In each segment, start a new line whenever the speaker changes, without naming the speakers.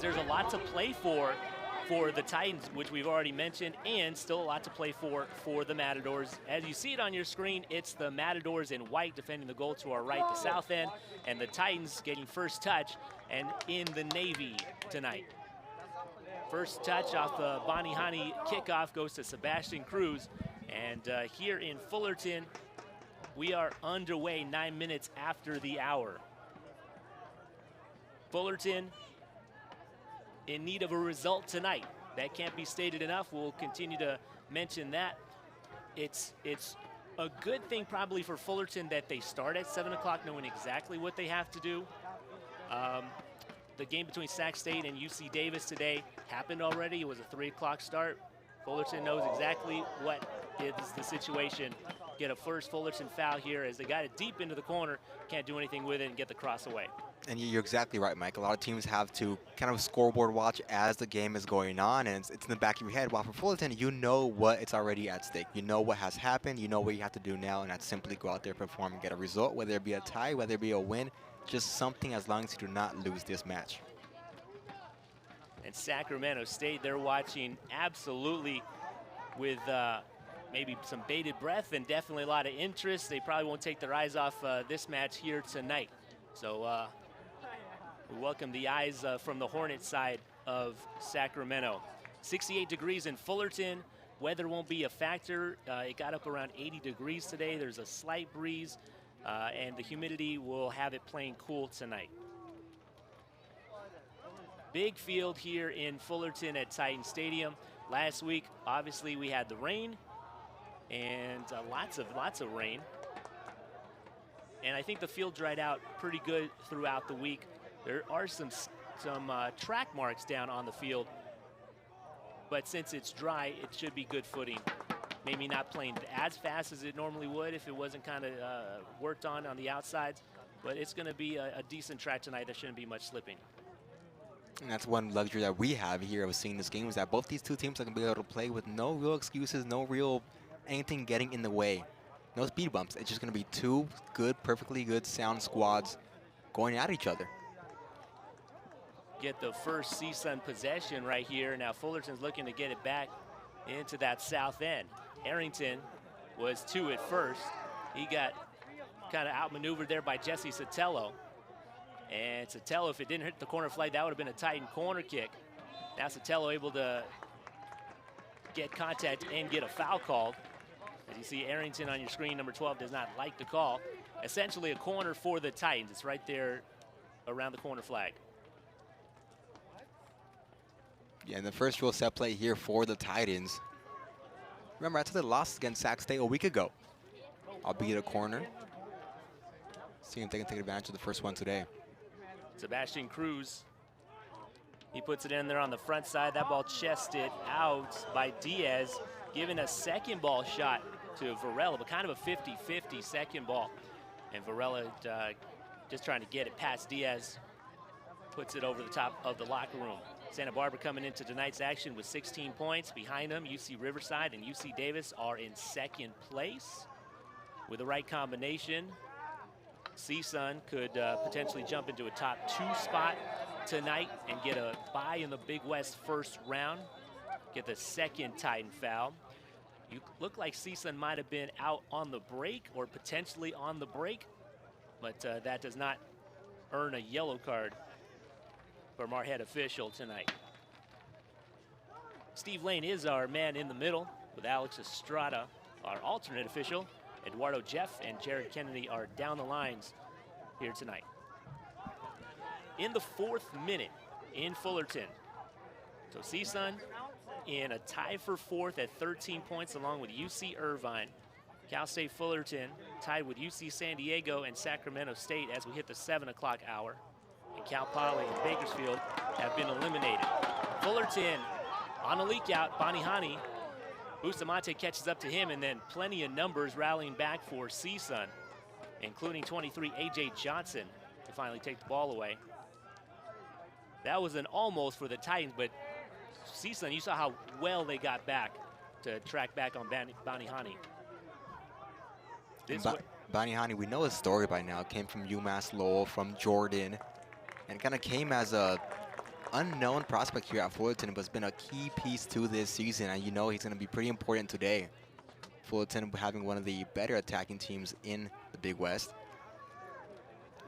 There's a lot to play for the Titans, which we've already mentioned, and still a lot to play for the Matadors. As you see it on your screen, it's the Matadors in white defending the goal to our right, the south end, and the Titans getting first touch and in the navy tonight. First touch off the Bonihani kickoff goes to Sebastian Cruz, and here in Fullerton, we are underway 9 minutes after the hour. Fullerton in need of a result tonight. That can't be stated enough. We'll continue to mention that. It's a good thing probably for Fullerton that they start at 7 o'clock knowing exactly what they have to do. The game between Sac State and UC Davis today happened already. It was a 3 o'clock start. Fullerton knows exactly what is the situation. Get a first Fullerton foul here as they got it deep into the corner. Can't do anything with it and get the cross away.
And you're exactly right, Mike. A lot of teams have to kind of scoreboard watch as the game is going on, and it's in the back of your head. While for Fullerton, you know what it's already at stake. You know what has happened. You know what you have to do now, and that's simply go out there, perform, and get a result, whether it be a tie, whether it be a win, just something as long as you do not lose this match.
And Sacramento State, they're watching absolutely with maybe some bated breath and definitely a lot of interest. They probably won't take their eyes off this match here tonight. So we welcome the eyes from the Hornet side of Sacramento. 68 degrees in Fullerton. Weather won't be a factor. It got up around 80 degrees today. There's a slight breeze, and the humidity will have it playing cool tonight. Big field here in Fullerton at Titan Stadium. Last week, obviously, we had the rain and lots of rain. And I think the field dried out pretty good throughout the week. There are some track marks down on the field, but since it's dry, it should be good footing. Maybe not playing as fast as it normally would if it wasn't kind of worked on the outsides, but it's going to be a decent track tonight. There shouldn't be much slipping.
And that's one luxury that we have here of seeing this game is that both these two teams are going to be able to play with no real excuses, no real anything getting in the way. No speed bumps. It's just going to be two good, perfectly good, sound squads going at each other.
Get the first CSUN possession right here. Now Fullerton's looking to get it back into that south end. Arrington was two at first. He got kind of outmaneuvered there by Jesse Sotelo. And Sotelo, if it didn't hit the corner flag, that would have been a Titan corner kick. Now Sotelo able to get contact and get a foul called. As you see, Arrington on your screen, number 12, does not like the call. Essentially a corner for the Titans. It's right there around the corner flag.
Yeah, and the first real set play here for the Titans. Remember, after they lost against Sac State a week ago, albeit a corner. See if they can take advantage of the first one today.
Sebastian Cruz, he puts it in there on the front side. That ball chested out by Diaz, giving a second ball shot to Varela, but kind of a 50-50 second ball. And Varela just trying to get it past Diaz, puts it over the top of the locker room. Santa Barbara coming into tonight's action with 16 points. Behind them, UC Riverside and UC Davis are in second place. With the right combination, CSUN could potentially jump into a top 2 spot tonight and get a bye in the Big West first round. Get the second Titan foul. You look like CSUN might have been out on the break or potentially on the break, but that does not earn a yellow card from our head official tonight. Steve Lane is our man in the middle with Alex Estrada, our alternate official. Eduardo Jeff and Jared Kennedy are down the lines here tonight. In the 4th minute in Fullerton. So CSUN in a tie for 4th at 13 points along with UC Irvine. Cal State Fullerton tied with UC San Diego and Sacramento State as we hit the 7 o'clock hour. And Cal Poly and Bakersfield have been eliminated. Fullerton on a leak out, Bonihani. Bustamante catches up to him, and then plenty of numbers rallying back for CSUN, including 23 A.J. Johnson to finally take the ball away. That was an almost for the Titans, but CSUN, you saw how well they got back to track back on Bonihani.
Bonihani, we know his story by now. Came from UMass Lowell, from Jordan, and kind of came as a unknown prospect here at Fullerton, but has been a key piece to this season, and you know he's going to be pretty important today. Fullerton having one of the better attacking teams in the Big West.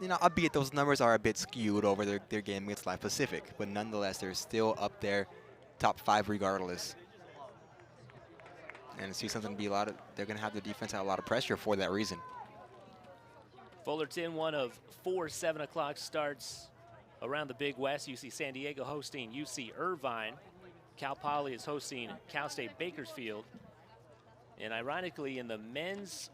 You know, albeit those numbers are a bit skewed over their game against Life Pacific, but nonetheless, they're still up there, top 5 regardless. And CSUN's going to be they're going to have the defense have a lot of pressure for that reason.
Fullerton, one of 4 7 o'clock starts around the Big West. UC San Diego hosting UC Irvine. Cal Poly is hosting Cal State Bakersfield. And ironically, in the men's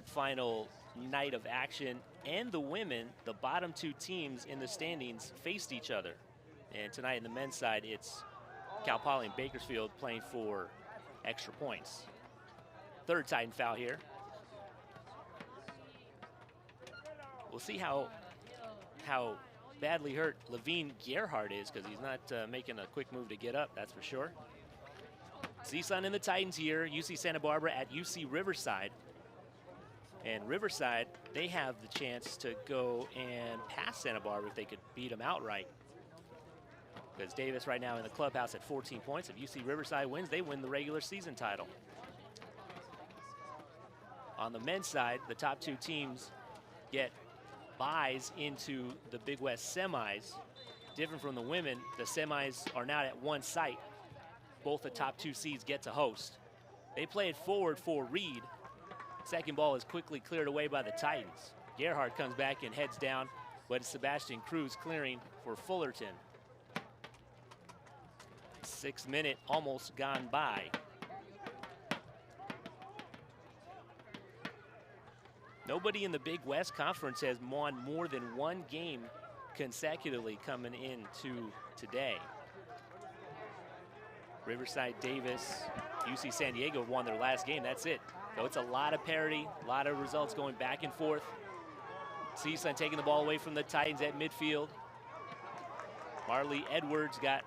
final night of action and the women, the bottom 2 teams in the standings faced each other. And tonight in the men's side, it's Cal Poly and Bakersfield playing for extra points. Third Titan foul here. We'll see how badly hurt Levine Gerhardt is, because he's not making a quick move to get up, that's for sure. CSUN and the Titans here, UC Santa Barbara at UC Riverside. And Riverside, they have the chance to go and pass Santa Barbara if they could beat them outright. Because Davis right now in the clubhouse at 14 points. If UC Riverside wins, they win the regular season title. On the men's side, the top 2 teams get buys into the Big West semis. Different from the women, the semis are now at one site. Both the top 2 seeds get to host. They play it forward for Reed. Second ball is quickly cleared away by the Titans. Gerhardt comes back and heads down, but it's Sebastian Cruz clearing for Fullerton. 6 minute almost gone by. Nobody in the Big West Conference has won more than 1 game consecutively coming into today. Riverside, Davis, UC San Diego have won their last game. That's it. So it's a lot of parity, a lot of results going back and forth. CSUN taking the ball away from the Titans at midfield. Marley Edwards got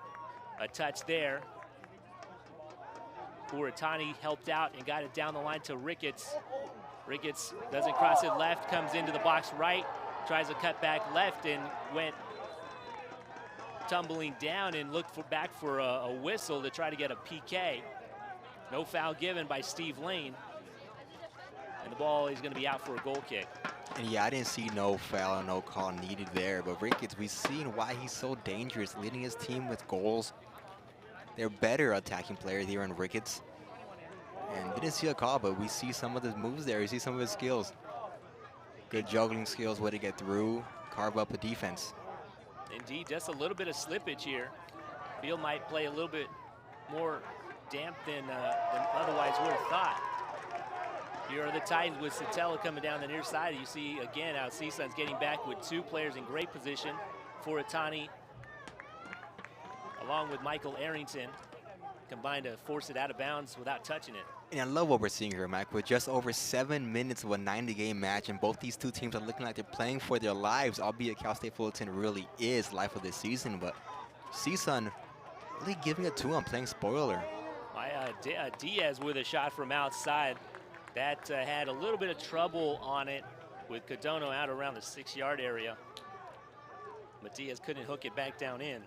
a touch there. Furatani helped out and got it down the line to Ricketts. Ricketts doesn't cross it left, comes into the box right, tries to cut back left and went tumbling down and looked back for a whistle to try to get a PK. No foul given by Steve Lane. And the ball is going to be out for a goal kick.
And yeah, I didn't see no foul, no call needed there. But Ricketts, we've seen why he's so dangerous, leading his team with goals. They're better attacking players here in Ricketts. And didn't see a call, but we see some of the moves there. We see some of his skills. Good juggling skills, way to get through, carve up a defense.
Indeed, just a little bit of slippage here. Field might play a little bit more damp than otherwise would have thought. Here are the Titans with Satella coming down the near side. You see again how CSUN's getting back with 2 players in great position. Furatani along with Michael Arrington combined to force it out of bounds without touching it.
And I love what we're seeing here, Mike. With just over 7 minutes of a 90-game match, and both these 2 teams are looking like they're playing for their lives, albeit Cal State Fullerton really is life of this season. But CSUN really giving it to him, playing spoiler.
Diaz with a shot from outside. That had a little bit of trouble on it with Codono out around the 6-yard area. Matias couldn't hook it back down in.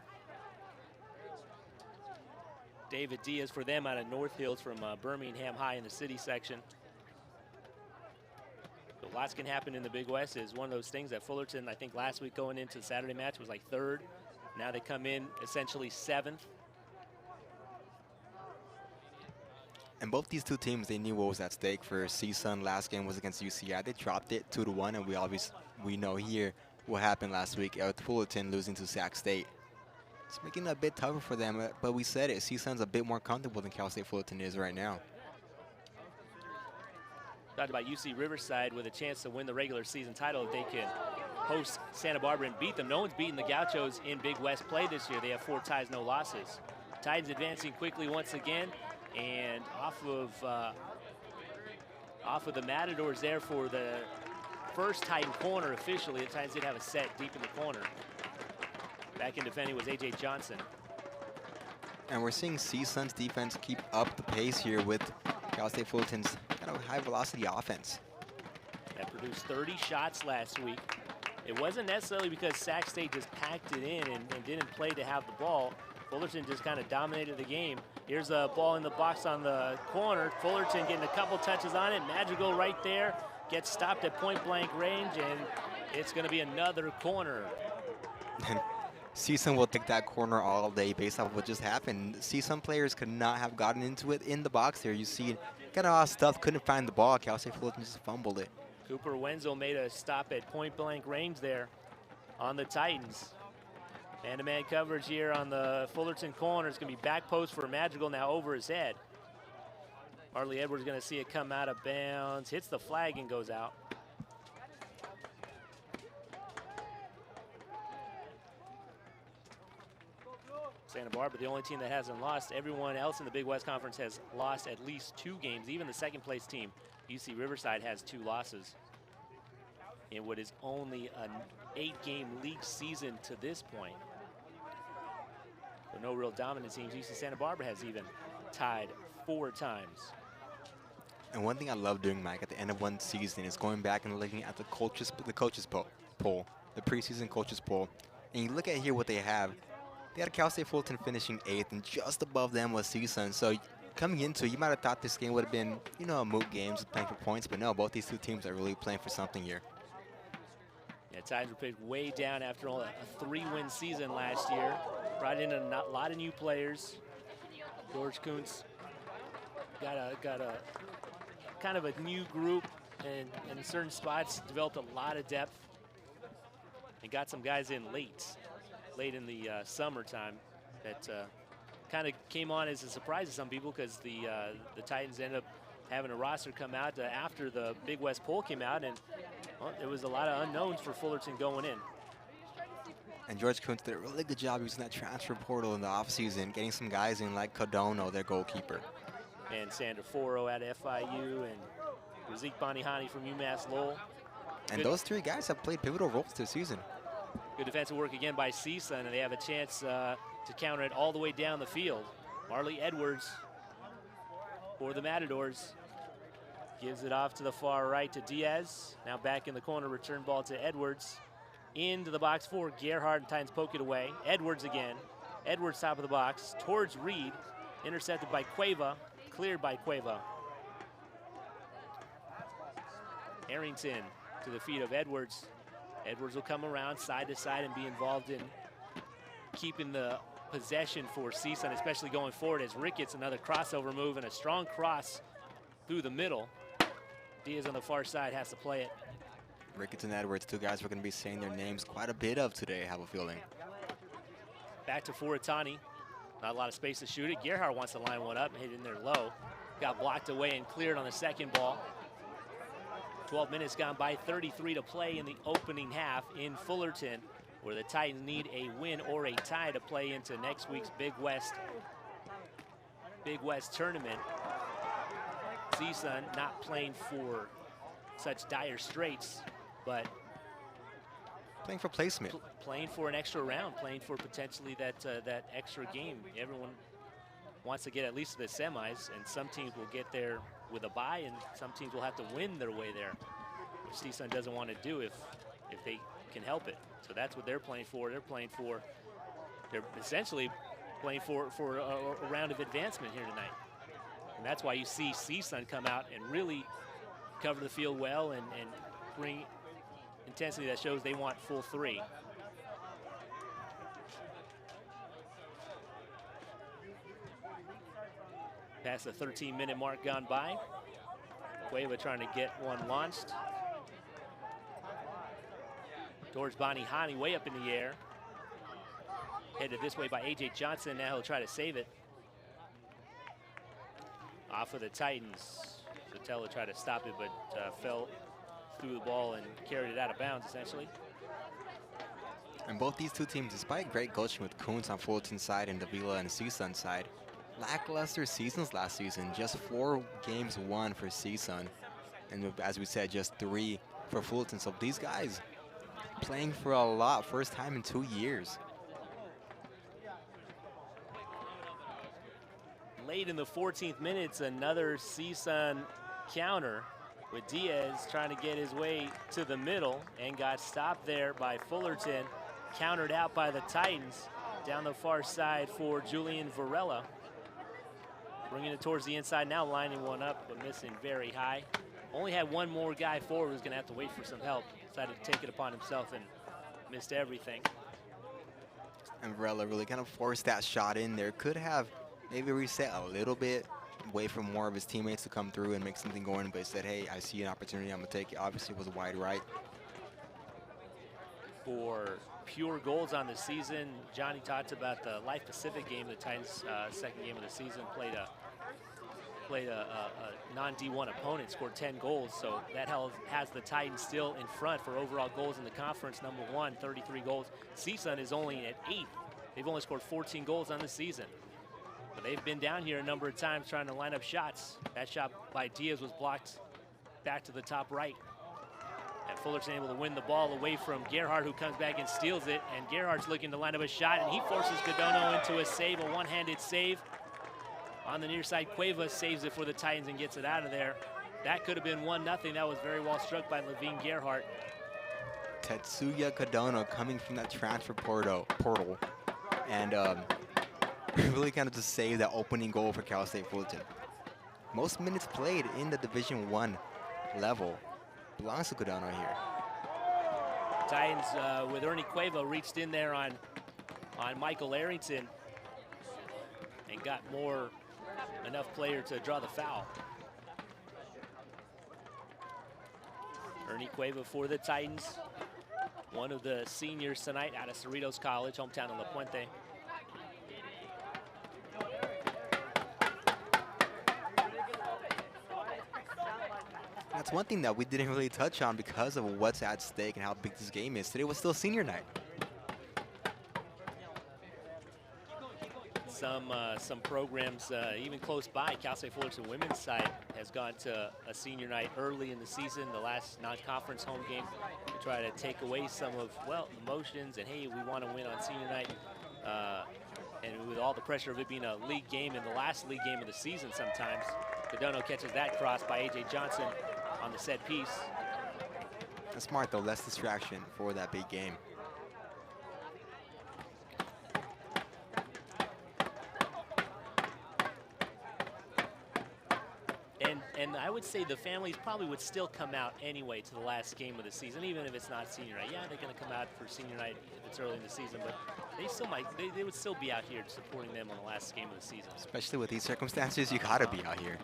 David Diaz for them out of North Hills from Birmingham High in the city section. So lots can happen in the Big West. Is one of those things that Fullerton, I think last week going into the Saturday match was like 3rd. Now they come in essentially 7th.
And both these 2 teams, they knew what was at stake. For CSUN, last game was against UCI. They dropped it 2-1, and we know here what happened last week with Fullerton losing to Sac State. It's making it a bit tougher for them, but we said it. CSUN's a bit more comfortable than Cal State Fullerton is right now.
Talked about UC Riverside with a chance to win the regular season title if they can host Santa Barbara and beat them. No one's beaten the Gauchos in Big West play this year. They have 4 ties, no losses. Titans advancing quickly once again, and off of the Matadors there for the first Titan corner officially. The Titans did have a set deep in the corner. Back in defending was A.J. Johnson.
And we're seeing CSUN's defense keep up the pace here with Cal State Fullerton's kind of high velocity offense.
That produced 30 shots last week. It wasn't necessarily because Sac State just packed it in and didn't play to have the ball. Fullerton just kind of dominated the game. Here's a ball in the box on the corner. Fullerton getting a couple touches on it. Madrigal right there gets stopped at point blank range, and it's going to be another corner.
And CSUN will take that corner all day based off what just happened. CSUN players could not have gotten into it in the box there. You see, got a lot of stuff, couldn't find the ball. Cal State Fullerton just fumbled it.
Cooper Wenzel made a stop at point blank range there on the Titans. Man-to-man coverage here on the Fullerton corner. It's going to be back post for Madrigal now over his head. Marley Edwards going to see it come out of bounds, hits the flag and goes out. Santa Barbara, the only team that hasn't lost. Everyone else in the Big West Conference has lost at least 2 games. Even the second place team, UC Riverside, has 2 losses in what is only an 8-game league season to this point. But no real dominant teams. UC Santa Barbara has even tied 4 times.
And one thing I love doing, Mike, at the end of one season is going back and looking at the coaches poll, the preseason coaches poll. And you look at here what they have. They had Cal State Fullerton finishing 8th, and just above them was CSUN. So coming into it, you might have thought this game would have been, you know, a moot game, playing for points. But no, both these 2 teams are really playing for something here.
Yeah, Titans were picked way down after only a 3-win season last year. Brought in a lot of new players. George Kuntz got a kind of a new group, and in certain spots developed a lot of depth and got some guys in late in the summertime that kind of came on as a surprise to some people, because the Titans ended up having a roster come out after the Big West poll came out, and well, there was a lot of unknowns for Fullerton going in.
And George Kuntz did a really good job using that transfer portal in the offseason, getting some guys in like Codono, their goalkeeper.
And Sandra Foro at FIU, and Razik Banihani from UMass Lowell.
And those 3 guys have played pivotal roles this season.
Good defensive work again by CSUN, and they have a chance to counter it all the way down the field. Marley Edwards for the Matadors gives it off to the far right to Diaz. Now back in the corner, return ball to Edwards. Into the box for Gerhard, and Titans poke it away. Edwards again. Edwards top of the box towards Reed. Intercepted by Cueva. Cleared by Cueva. Harrington to the feet of Edwards. Edwards will come around side to side and be involved in keeping the possession for CSUN, especially going forward, as Ricketts, another crossover move and a strong cross through the middle. Diaz on the far side has to play it.
Ricketts and Edwards, 2 guys we're going to be saying their names quite a bit of today, I have a feeling.
Back to Furatani. Not a lot of space to shoot it. Gerhard wants to line one up and hit in there low. Got blocked away and cleared on the second ball. 12 minutes gone by, 33 to play in the opening half in Fullerton, where the Titans need a win or a tie to play into next week's Big West tournament. CSUN not playing for such dire straits, but
playing for placement.
Playing for an extra round, playing for potentially that extra game. Everyone wants to get at least to the semis, and some teams will get there with a bye, and some teams will have to win their way there, which CSUN doesn't want to do if they can help it. So that's what they're playing for. They're essentially playing for a round of advancement here tonight. And that's why you see CSUN come out and really cover the field well and bring intensity that shows they want full 3. Past the 13-minute mark gone by. Cueva trying to get one launched. Towards Banihani, way up in the air. Headed this way by A.J. Johnson. Now he'll try to save it. Off of the Titans. Sotelo tried to stop it, but fell through the ball and carried it out of bounds, essentially.
And both these 2 teams, despite great coaching with Kuntz on Fullerton's side and Davila and CSUN side, lackluster seasons last season. Just 4 games won for CSUN, and as we said, just 3 for Fullerton. So these guys playing for a lot, first time in 2 years.
Late in the 14th minute, another CSUN counter. with Diaz trying to get his way to the middle and got stopped there by Fullerton, countered out by the Titans. Down the far side for Julian Varela. Bringing it towards the inside now, lining one up, but missing very high. Only had one more guy forward who's gonna have to wait for some help. Decided to take it upon himself and missed everything.
And Varela really kind of forced that shot in there. Could have maybe reset a little bit, wait for more of his teammates to come through and make something going, but he said, hey, I see an opportunity, I'm gonna take it. Obviously it was wide right.
For pure goals on the season, Johnny talked about the Life Pacific game, the Titans' second game of the season, played a non-D1 opponent, scored 10 goals, so that has the Titans still in front for overall goals in the conference, number 1, 33 goals. CSUN is only at 8th. They've only scored 14 goals on the season. But they've been down here a number of times trying to line up shots. That shot by Diaz was blocked back to the top right. And Fullerton able to win the ball away from Gerhardt, who comes back and steals it. And Gerhardt's looking to line up a shot, and he forces Codono into a save, a one-handed save. On the near side, Cueva saves it for the Titans and gets it out of there. That could have been 1-0. That was very well struck by Levine Gerhardt.
Tetsuya Codono coming from that transfer portal and really kind of just saved that opening goal for Cal State Fullerton. Most minutes played in the Division I level belongs to Codono here.
Titans with Ernie Cueva reached in there on Michael Arrington and got enough player to draw the foul. Ernie Cueva for the Titans, one of the seniors tonight out of Cerritos College, hometown of La Puente.
That's one thing that we didn't really touch on because of what's at stake and how big this game is. Today was still senior night.
Some programs even close by. Cal State Fullerton women's side has gone to a senior night early in the season, the last non-conference home game, to try to take away some of, well, emotions and, hey, we want to win on senior night. And with all the pressure of it being a league game and the last league game of the season sometimes, Codono catches that cross by A.J. Johnson on the set piece.
That's smart, though. Less distraction for that big game.
And I would say the families probably would still come out anyway to the last game of the season, even if it's not senior night. Yeah, they're going to come out for senior night if it's early in the season, but they still might. They would still be out here supporting them on the last game of the season.
Especially with these circumstances, you got to be out here.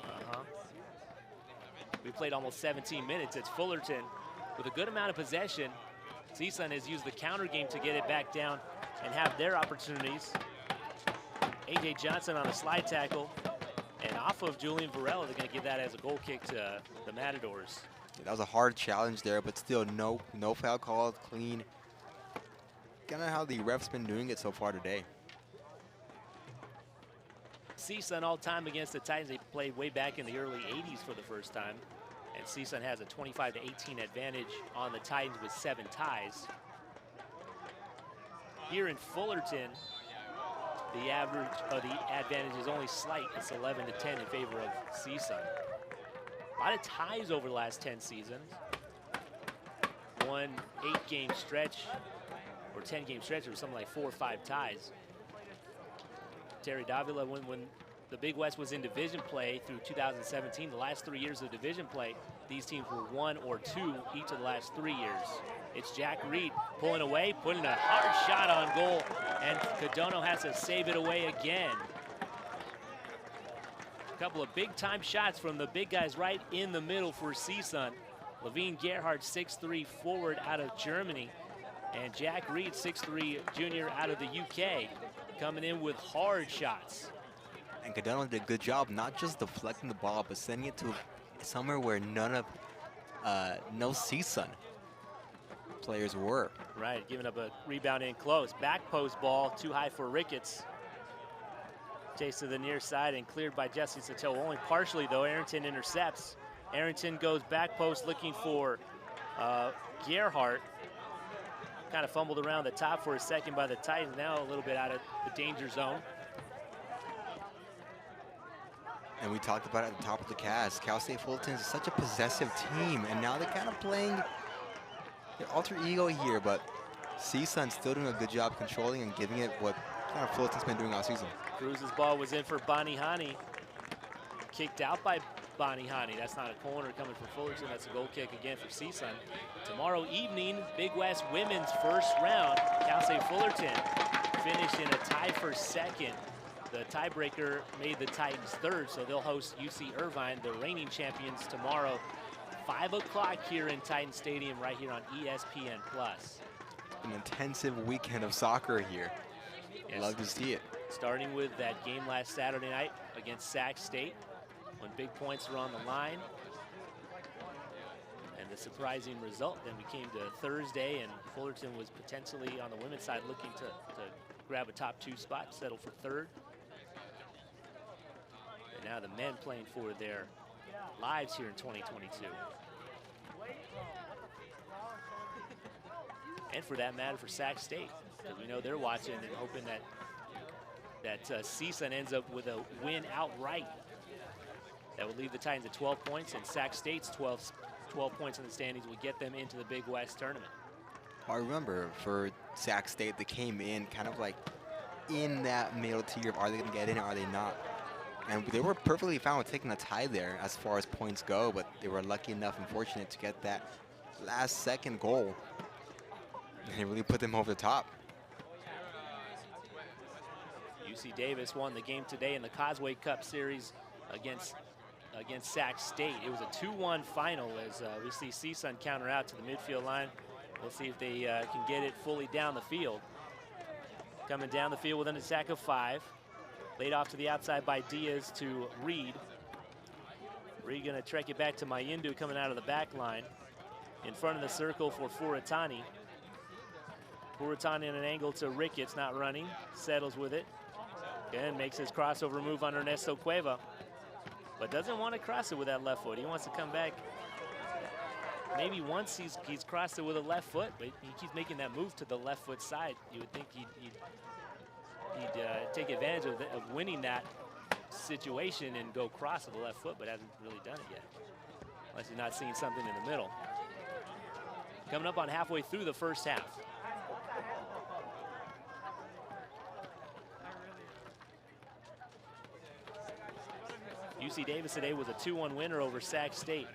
We played almost 17 minutes. It's Fullerton with a good amount of possession. CSUN has used the counter game to get it back down and have their opportunities. A.J. Johnson on a slide tackle. And off of Julian Varela, they're going to give that as a goal kick to the Matadors.
Yeah, that was a hard challenge there, but still no foul called, clean. Kind of how the ref's been doing it so far today.
CSUN all time against the Titans. They played way back in the early 80s for the first time. And CSUN has a 25-18 advantage on the Titans with 7 ties. Here in Fullerton, the advantage is only slight. It's 11-10 in favor of CSUN. A lot of ties over the last 10 seasons. One 8-game stretch, or 10-game stretch, it was something like 4 or 5 ties. Terry Davila, when the Big West was in division play through 2017, the last 3 years of division play, these teams were 1 or 2 each of the last 3 years. It's Jack Reed pulling away, putting a hard shot on goal, and Codono has to save it away again. A couple of big-time shots from the big guys right in the middle for CSUN. Levine Gerhardt, 6'3", forward out of Germany, and Jack Reed, 6'3", junior out of the UK, coming in with hard shots.
And Codono did a good job, not just deflecting the ball, but sending it to somewhere where no CSUN players were.
Right, giving up a rebound in close. Back post ball, too high for Ricketts. Chase to the near side and cleared by Jesse Sotelo. Only partially though, Arrington intercepts. Arrington goes back post looking for Gerhardt. Kind of fumbled around the top for a second by the Titans. Now a little bit out of the danger zone.
And we talked about it at the top of the cast. Cal State Fullerton is such a possessive team, and now they're kind of playing their alter ego here, but CSUN's still doing a good job controlling and giving it what kind of Fullerton's been doing all season.
Cruz's ball was in for Bonihani. Kicked out by Bonihani. That's not a corner coming from Fullerton. That's a goal kick again for CSUN. Tomorrow evening, Big West women's first round. Cal State Fullerton finished in a tie for second. The tiebreaker made the Titans third, so they'll host UC Irvine, the reigning champions, tomorrow, 5 o'clock here in Titan Stadium, right here on ESPN+.
An intensive weekend of soccer here.
Yes.
Love to see it.
Starting with that game last Saturday night against Sac State, when big points were on the line. And the surprising result, then we came to Thursday, and Fullerton was potentially on the women's side looking to grab a top 2 spot, settle for third. And now the men playing for their lives here in 2022. And for that matter, for Sac State, because we know they're watching and hoping that CSUN ends up with a win outright. That would leave the Titans at 12 points, and Sac State's 12 points in the standings would get them into the Big West tournament.
I remember for Sac State, they came in kind of like in that middle tier of are they going to get in or are they not? And they were perfectly fine with taking a tie there as far as points go, but they were lucky enough and fortunate to get that last second goal. And it really put them over the top.
UC Davis won the game today in the Causeway Cup Series against Sac State. It was a 2-1 final as we see CSUN counter out to the midfield line. We'll see if they can get it fully down the field. Coming down the field with an attack of 5. Laid off to the outside by Diaz to Reed. Reed gonna trek it back to Mayindu coming out of the back line. In front of the circle for Furatani. Furatani in an angle to Ricketts, not running. Settles with it. Again, makes his crossover move on Ernesto Cueva. But doesn't want to cross it with that left foot. He wants to come back. Maybe once he's crossed it with a left foot, but he keeps making that move to the left foot side. You would think he'd take advantage of winning that situation and go cross with the left foot, but hasn't really done it yet. Unless he's not seeing something in the middle. Coming up on halfway through the first half. UC Davis today was a 2-1 winner over Sac State.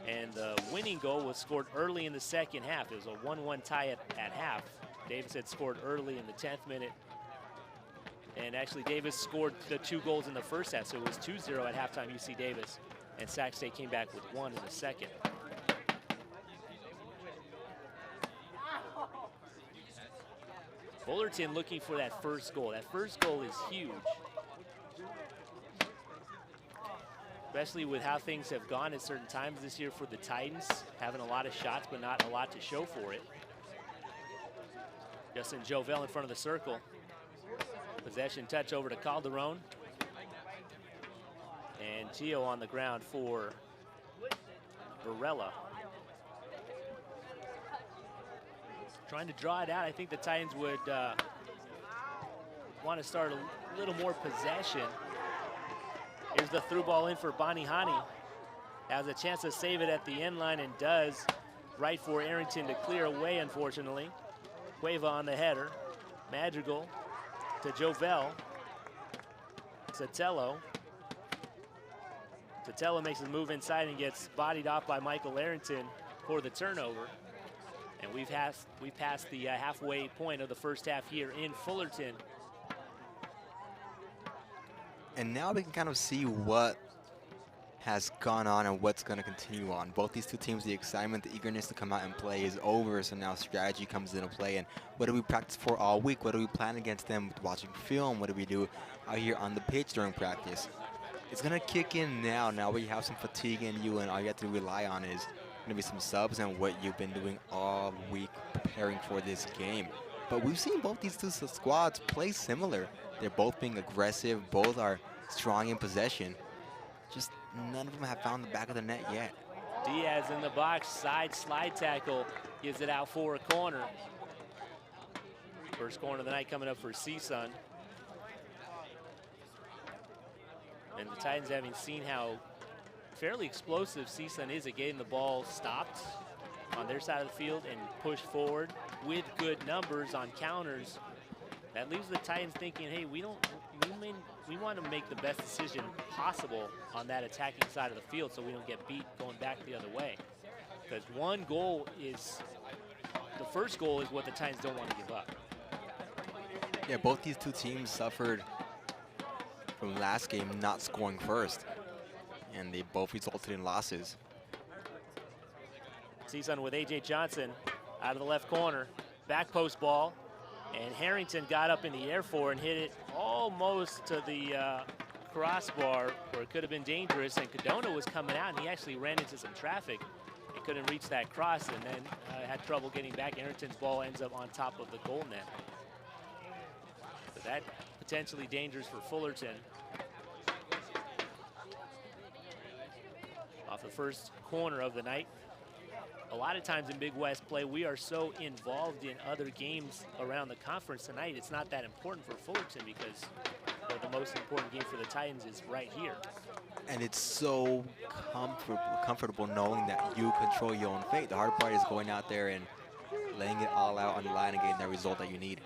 And the winning goal was scored early in the second half. It was a 1-1 tie at half. Davis had scored early in the 10th minute. And actually Davis scored the 2 goals in the first half, so it was 2-0 at halftime, UC Davis. And Sac State came back with 1 in the second. Fullerton looking for that first goal. That first goal is huge. Especially with how things have gone at certain times this year for the Titans. Having a lot of shots, but not a lot to show for it. Justin Jovel in front of the circle. Possession touch over to Calderon. And Gio on the ground for Varela. Trying to draw it out. I think the Titans would want to start a little more possession. Here's the through ball in for Bonihani. Has a chance to save it at the end line and does. Right for Arrington to clear away, unfortunately. Cueva on the header. Madrigal to Jovel. Sotelo. Sotelo makes his move inside and gets bodied off by Michael Arrington for the turnover. And we've passed the halfway point of the first half here in Fullerton.
And now we can kind of see what has gone on and what's going to continue on. Both these two teams, the excitement, the eagerness to come out and play is over, so now strategy comes into play. And what do we practice for all week? What do we plan against them watching film? What do we do out here on the pitch during practice? It's going to kick in now. Now we have some fatigue in you, and all you have to rely on is going to be some subs and what you've been doing all week preparing for this game. But we've seen both these two squads play similar. They're both being aggressive. Both are strong in possession. Just none of them have found the back of the net yet.
Diaz in the box, side slide tackle, gives it out for a corner. First corner of the night coming up for CSUN. And the Titans, having seen how fairly explosive CSUN is at getting the ball stopped on their side of the field and pushed forward with good numbers on counters, that leaves the Titans thinking, hey, we want to make the best decision possible on that attacking side of the field so we don't get beat going back the other way. Because the first goal is what the Titans don't want to give up.
Yeah, both these two teams suffered from last game not scoring first, and they both resulted in losses.
CSUN with A.J. Johnson out of the left corner, back post ball, and Harrington got up in the air for and hit it almost to the crossbar where it could have been dangerous, and Cadona was coming out and he actually ran into some traffic and couldn't reach that cross, and then had trouble getting back. Harrington's ball ends up on top of the goal net. So that potentially dangerous for Fullerton. Off the first corner of the night. A lot of times in Big West play, we are so involved in other games around the conference tonight, it's not that important for Fullerton because the most important game for the Titans is right here.
And it's so comfortable knowing that you control your own fate. The hard part is going out there and laying it all out on the line and getting that result that you need.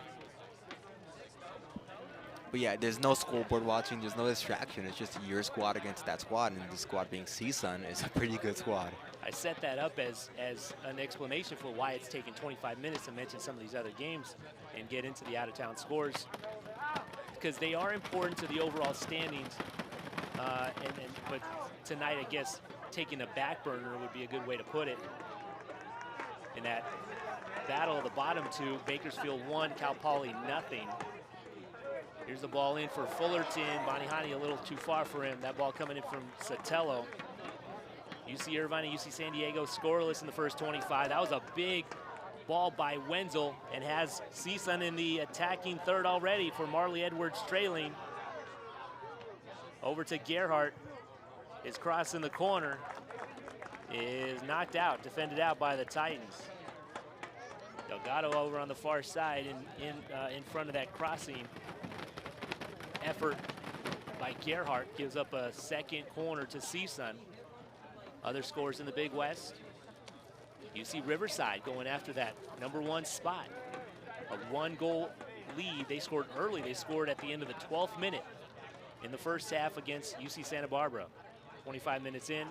But yeah, there's no scoreboard watching, there's no distraction. It's just your squad against that squad, and the squad being CSUN is a pretty good squad.
I set that up as an explanation for why it's taken 25 minutes to mention some of these other games and get into the out-of-town scores, because they are important to the overall standings. But tonight, I guess, taking a back burner would be a good way to put it. In that battle of the bottom two, Bakersfield 1, Cal Poly nothing. Here's the ball in for Fullerton. Bonihani a little too far for him. That ball coming in from Sotelo. UC Irvine and UC San Diego scoreless in the first 25. That was a big ball by Wenzel and has CSUN in the attacking third already for Marley Edwards trailing. Over to Gerhardt. His cross in the corner is knocked out, defended out by the Titans. Delgado over on the far side in front of that crossing effort by Gerhardt gives up a second corner to CSUN. Other scores in the Big West. UC Riverside going after that #1 spot. A 1-goal lead. They scored early. They scored at the end of the 12th minute in the first half against UC Santa Barbara. 25 minutes in,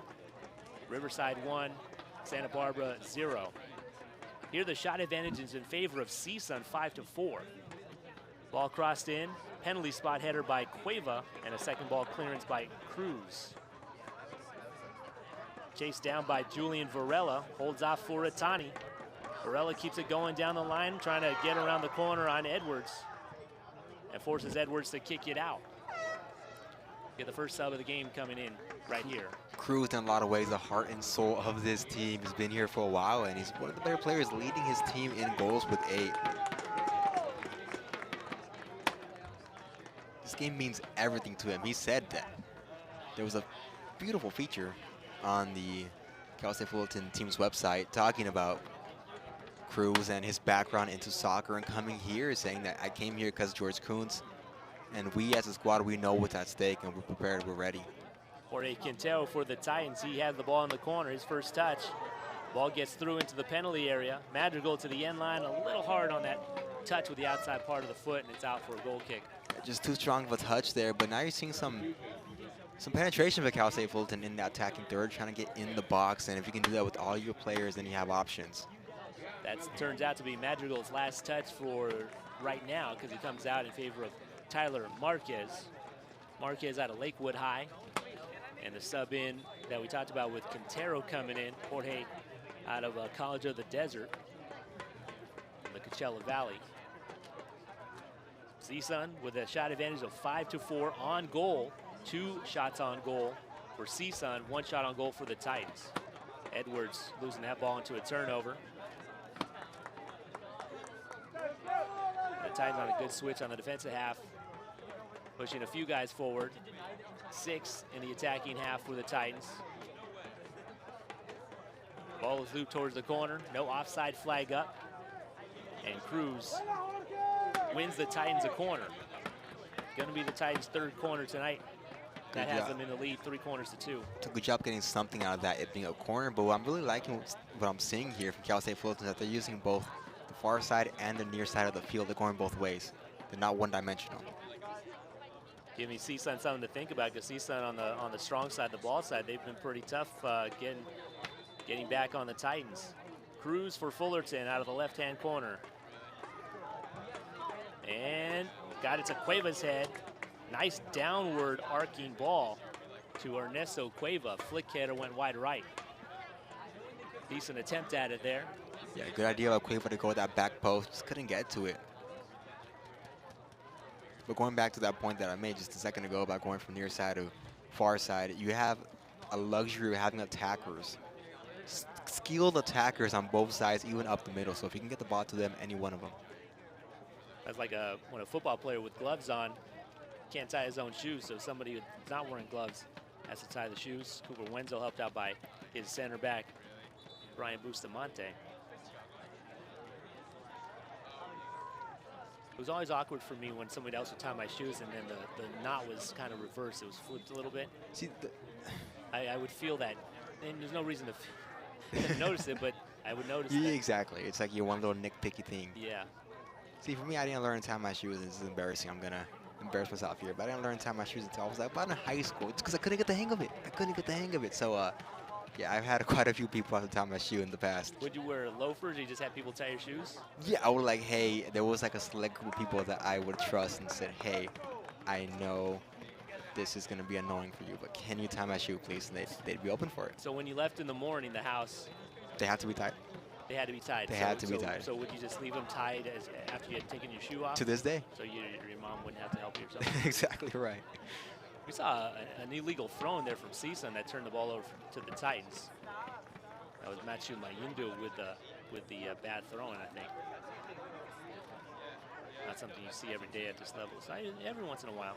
Riverside 1, Santa Barbara 0. Here the shot advantage is in favor of CSUN 5-4. Ball crossed in, penalty spot header by Cueva, and a second ball clearance by Cruz. Chased down by Julian Varela, holds off for Atani. Varela keeps it going down the line, trying to get around the corner on Edwards, and forces Edwards to kick it out. Get the first sub of the game coming in right here.
Cruz, in a lot of ways, the heart and soul of this team. He's been here for a while, and he's one of the better players, leading his team in goals with 8. This game means everything to him. He said that. There was a beautiful feature on the Cal State Fullerton team's website talking about Cruz and his background into soccer and coming here, saying that I came here because George Kuntz, and we as a squad, we know what's at stake and we're prepared, we're ready.
Jorge Quintero for the Titans. He had the ball in the corner, his first touch. Ball gets through into the penalty area. Madrigal to the end line, a little hard on that touch with the outside part of the foot, and it's out for a goal kick.
Just too strong of a touch there, but now you're seeing some penetration for Cal State Fullerton in that attacking third, trying to get in the box, and if you can do that with all your players, then you have options.
That turns out to be Madrigal's last touch for right now, because he comes out in favor of Tyler Marquez. Marquez out of Lakewood High, and the sub in that we talked about with Quintero coming in, Jorge out of College of the Desert, in the Coachella Valley. CSUN with a shot advantage of 5-4 on goal. 2 shots on goal for CSUN, 1 shot on goal for the Titans. Edwards losing that ball into a turnover. The Titans on a good switch on the defensive half, pushing a few guys forward. 6 in the attacking half for the Titans. Ball is looped towards the corner, no offside flag up. And Cruz wins the Titans a corner. Gonna be the Titans' 3rd corner tonight. That has them in the lead, 3 corners to 2.
Took a good job getting something out of that, it being a corner. But what I'm really liking what I'm seeing here from Cal State Fullerton is that they're using both the far side and the near side of the field. They're going both ways. They're not one-dimensional.
Giving CSUN something to think about, because CSUN on the strong side, the ball side, they've been pretty tough getting back on the Titans. Cruz for Fullerton out of the left-hand corner. And got it to Cueva's head. Nice downward arcing ball to Ernesto Cueva. Flick header went wide right. Decent attempt at it there.
Yeah, good idea of Cueva to go with that back post. Just couldn't get to it. But going back to that point that I made just a second ago about going from near side to far side, you have a luxury of having attackers. Skilled attackers on both sides, even up the middle. So if you can get the ball to them, any one of them.
That's like when a football player with gloves on can't tie his own shoes, so somebody who's not wearing gloves has to tie the shoes. Cooper Wenzel helped out by his center back, Brian Bustamante. It was always awkward for me when somebody else would tie my shoes and then the knot was kind of reversed. It was flipped a little bit.
See,
I would feel that, and there's no reason to notice it, but I would notice
yeah,
that.
exactly. It's like your one little nitpicky thing.
Yeah.
See, for me, I didn't learn to tie my shoes. This is embarrassing. I'm going to embarrass myself here. But I didn't learn to tie my shoes until I was like about in high school. It's because I couldn't get the hang of it. So, yeah, I've had quite a few people have to tie my shoe in the past.
Would you wear loafers or you just have people tie your shoes?
Yeah, I would like, hey, there was like a select group of people that I would trust and said, hey, I know this is going to be annoying for you, but can you tie my shoe, please? And they'd be open for it.
So when you left in the morning, the house...
They had to be tied.
They had to be tied.
They had to be tied.
So would you just leave them tied after you had taken your shoe off?
To this day.
So your mom wouldn't have to help you or something?
Exactly right.
We saw an illegal throw in there from CSUN that turned the ball over to the Titans. That was Matthew Mayundu with the bad throwing, I think. Not something you see every day at this level. So every once in a while.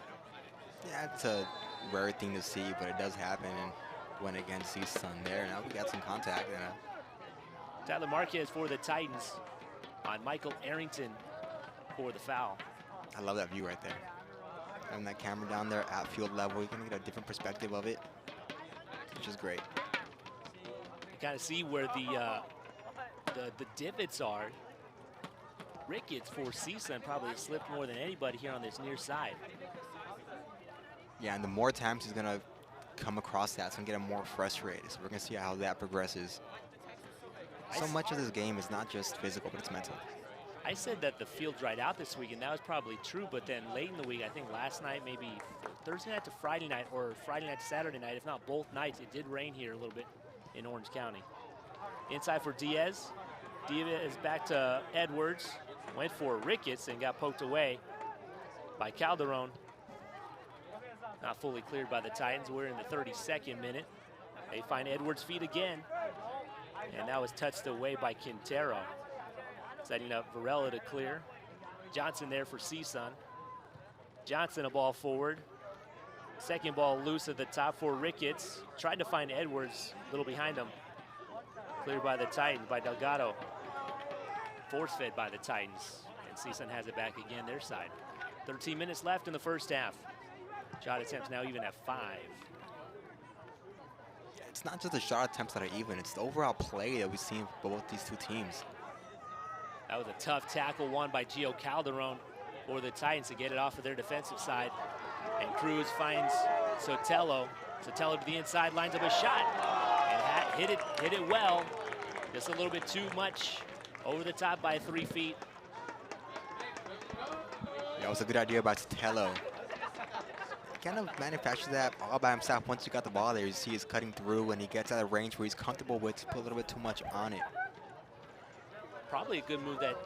Yeah, it's a rare thing to see, but it does happen. And went against CSUN there. Now we got some contact.
Tyler Marquez for the Titans on Michael Arrington for the foul.
I love that view right there. Having that camera down there at field level, you can get a different perspective of it, which is great.
You kind of see where the divots are. Ricketts for CSUN probably slipped more than anybody here on this near side.
Yeah, and the more times he's going to come across that, it's going to get him more frustrated. So we're going to see how that progresses. So much of this game is not just physical, but it's mental.
I said that the field dried out this week, and that was probably true, but then late in the week, I think last night, maybe Thursday night to Friday night, or Friday night to Saturday night, if not both nights, it did rain here a little bit in Orange County. Inside for Diaz. Diaz back to Edwards. Went for Ricketts and got poked away by Calderon. Not fully cleared by the Titans. We're in the 32nd minute. They find Edwards' feet again. And that was touched away by Quintero. Setting up Varela to clear. Johnson there for CSUN. Johnson a ball forward. Second ball loose at the top for Ricketts. Tried to find Edwards, a little behind him. Cleared by the Titans, by Delgado. Force-fed by the Titans. And CSUN has it back again, their side. 13 minutes left in the first half. Shot attempts now even at 5.
It's not just the shot attempts that are even, it's the overall play that we've seen for both these two teams.
That was a tough tackle won by Gio Calderon for the Titans to get it off of their defensive side. And Cruz finds Sotelo. Sotelo to the inside, lines up a shot. And hit it well. Just a little bit too much over the top by 3 feet.
Yeah, it was a good idea by Sotelo. Kind of manufactured that all by himself. Once you got the ball there, you see he's cutting through and he gets out of range where he's comfortable with, to put a little bit too much on it.
Probably a good move that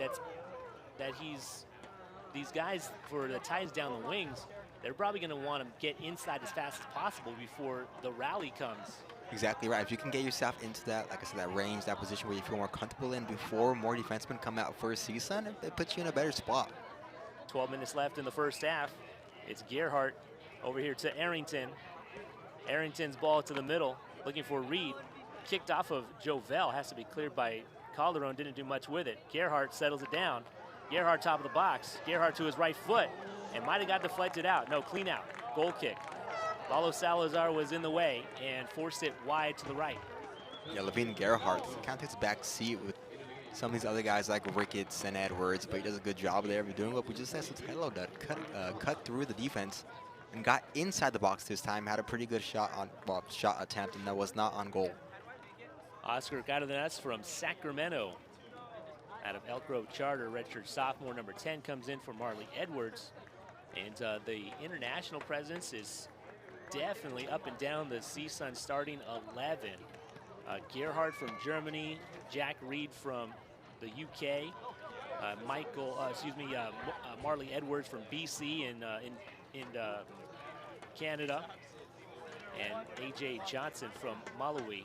these guys for the Titans down the wings, they're probably going to want to get inside as fast as possible before the rally comes.
Exactly right. If you can get yourself into that, like I said, that range, that position where you feel more comfortable in before more defensemen come out for a season, it puts you in a better spot.
12 minutes left in the first half. It's Gerhardt over here to Arrington. Arrington's ball to the middle, looking for Reed. Kicked off of Jovel, has to be cleared by Calderon, didn't do much with it. Gerhardt settles it down. Gerhardt top of the box. Gerhardt to his right foot, and might have got deflected out. No, clean out, goal kick. Paulo Salazar was in the way and forced it wide to the right.
Yeah, Levine Gerhardt kind of takes a back seat with some of these other guys like Ricketts and Edwards, but he does a good job there of doing what we just said. Sotelo did, cut through the defense and got inside the box this time. Had a pretty good shot attempt, and that was not on goal.
Oscar Cardenas from Sacramento, out of Elk Grove Charter, redshirt sophomore number 10, comes in for Marley Edwards. And the international presence is definitely up and down the CSUN starting 11. Gerhard from Germany, Jack Reed from the UK, Marley Edwards from BC in Canada, and AJ Johnson from Malawi.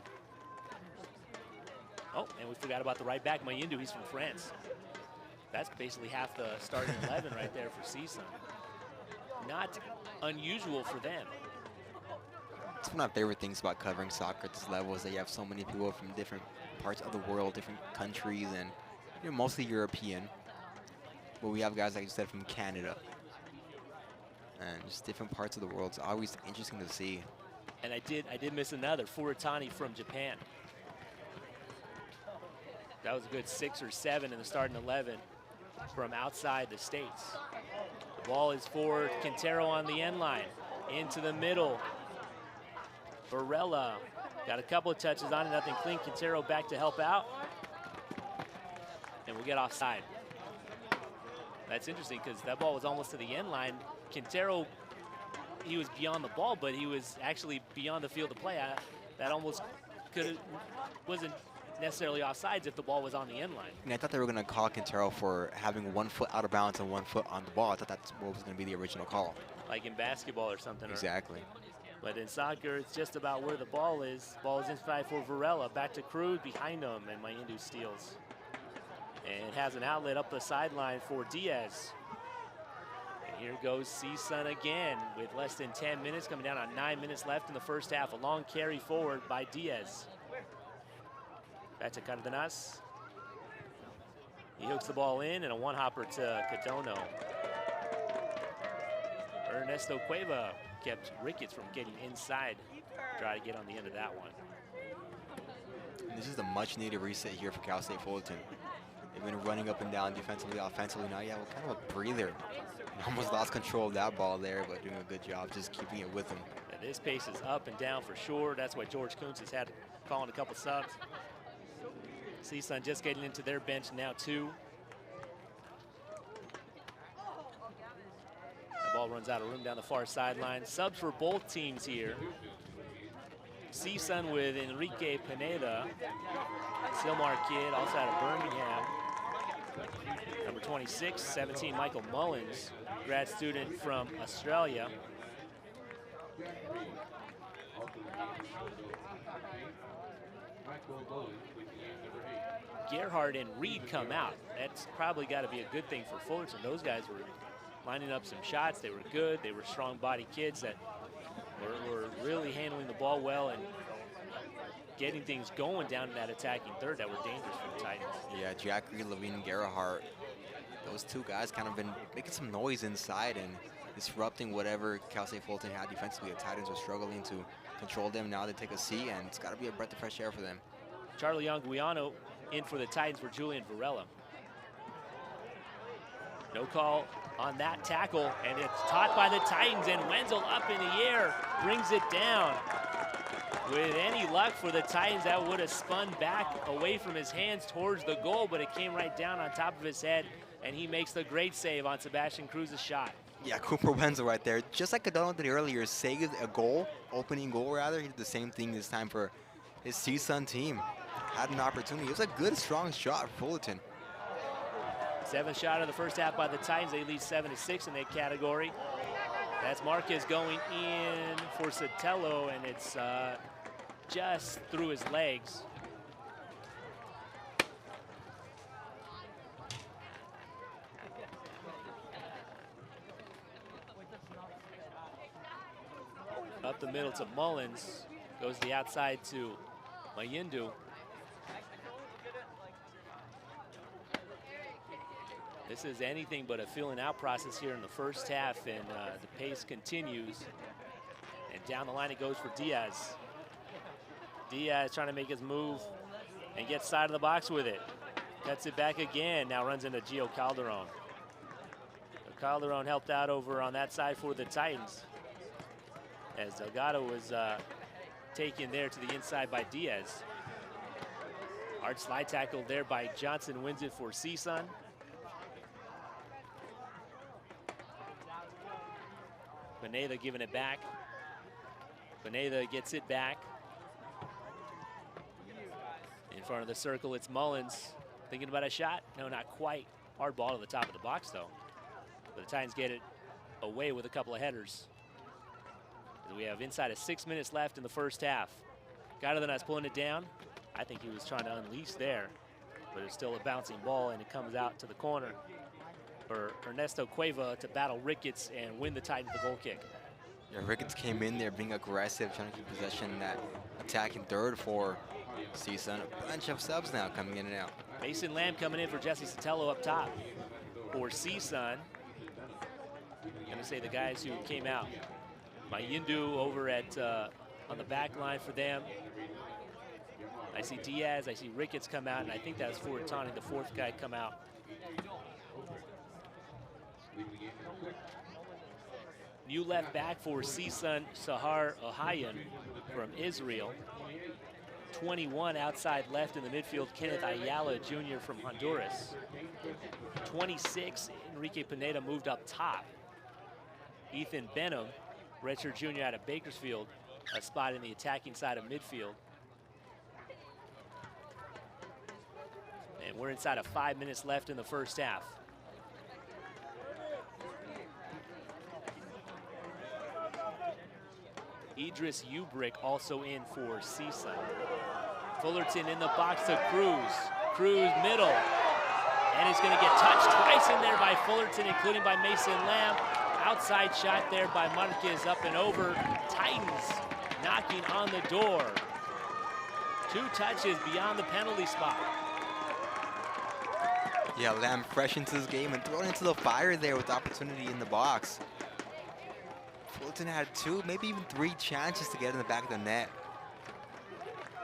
Oh, and we forgot about the right back, Mayindu. He's from France. That's basically half the starting 11 right there for CSUN. Not unusual for them.
It's one of my favorite things about covering soccer at this level is that you have so many people from different parts of the world, different countries, and mostly European. But we have guys, like you said, from Canada and just different parts of the world. It's always interesting to see.
And I did miss another, Furatani from Japan. That was a good 6 or 7 in the starting 11 from outside the States. The ball is for Quintero on the end line, into the middle. Varela got a couple of touches on it, nothing clean. Quintero back to help out, and we'll get offside. That's interesting because that ball was almost to the end line. Quintero, he was beyond the ball, but he was actually beyond the field of play. That almost wasn't necessarily offsides if the ball was on the end line.
And I thought they were going to call Quintero for having 1 foot out of bounds and 1 foot on the ball. I thought that's what was going to be the original call.
Like in basketball or something.
Exactly.
But in soccer, it's just about where the ball is. Ball is inside for Varela. Back to Cruz behind him, and Mayindu steals. And has an outlet up the sideline for Diaz. And here goes CSUN again with less than 10 minutes, coming down on 9 minutes left in the first half. A long carry forward by Diaz. Back to Cardenas. He hooks the ball in, and a one-hopper to Catono. Ernesto Cueva kept Ricketts from getting inside. Try to get on the end of that one.
And this is a much-needed reset here for Cal State Fullerton. They've been running up and down defensively, offensively. Now you have kind of a breather. Almost lost control of that ball there, but doing a good job just keeping it with him.
Yeah, this pace is up and down for sure. That's why George Kuntz has had calling a couple subs. CSUN just getting into their bench now too. The ball runs out of room down the far sideline. Subs for both teams here. CSUN with Enrique Pineda, Silmar kid, also out of Birmingham. Number 26, 17, Michael Mullins, grad student from Australia. Gerhard and Reed come out. That's probably got to be a good thing for Fullerton. Those guys were lining up some shots. They were good. They were strong-bodied kids that were really handling the ball well and getting things going down in that attacking third that were dangerous for the Titans.
Yeah, Jack Reed, Levine Gerhardt, those two guys kind of been making some noise inside and disrupting whatever Cal State Fullerton had defensively. The Titans were struggling to control them. Now they take a seat, and it's got to be a breath of fresh air for them.
Charlie Anguiano in for the Titans for Julian Varela. No call on that tackle, and it's taught by the Titans, and Wenzel up in the air brings it down. With any luck for the Titans, that would have spun back away from his hands towards the goal, but it came right down on top of his head, and he makes the great save on Sebastian Cruz's shot.
Yeah, Cooper Wenzel right there. Just like Cadano did earlier, saved a goal, opening goal rather. He did the same thing this time for his CSUN team. Had an opportunity. It was a good, strong shot for Fullerton.
7th shot of the first half by the Titans. They lead 7-6 in that category. That's Marquez going in for Sotelo, and it's just through his legs. Up the middle to Mullins. Goes the outside to Mayindu. This is anything but a feeling out process here in the first half, and the pace continues. And Down the line it goes for Diaz. Diaz trying to make his move and get side of the box with it. Cuts it back again, now runs into Gio Calderon. Calderon helped out over on that side for the Titans, as Delgado was taken there to the inside by Diaz. Hard slide tackle there by Johnson, wins it for CSUN. Pineda giving it back. Pineda gets it back. In front of the circle, it's Mullins. Thinking about a shot? No, not quite. Hard ball to the top of the box, though. But the Titans get it away with a couple of headers. We have inside of 6 minutes left in the first half. Cardenas pulling it down. I think he was trying to unleash there, but it's still a bouncing ball, and it comes out to the corner for Ernesto Cueva to battle Ricketts and win the Titans the goal kick.
Yeah, Ricketts came in there being aggressive, trying to keep possession, that attacking third for CSUN. A bunch of subs now coming in and out.
Mason Lamb coming in for Jesse Sotelo up top for CSUN. Gonna say the guys who came out. Mayindu over at on the back line for them. I see Diaz, I see Ricketts come out, and I think that was Fullerton, the fourth guy, come out. New left back for CSUN, Sahar Ohayan from Israel. 21 outside left in the midfield, Kenneth Ayala Jr. from Honduras. 26, Enrique Pineda moved up top. Ethan Benham, redshirt junior out of Bakersfield, a spot in the attacking side of midfield. And we're inside of 5 minutes left in the first half. Idris Ubrick also in for CSUN. Fullerton in the box to Cruz. Cruz middle. And it's going to get touched twice in there by Fullerton, including by Mason Lamb. Outside shot there by Marquez, up and over. Titans knocking on the door. 2 touches beyond the penalty spot.
Yeah, Lamb fresh into this game and thrown into the fire there with opportunity in the box. Fullerton had 2, maybe even 3 chances to get in the back of the net.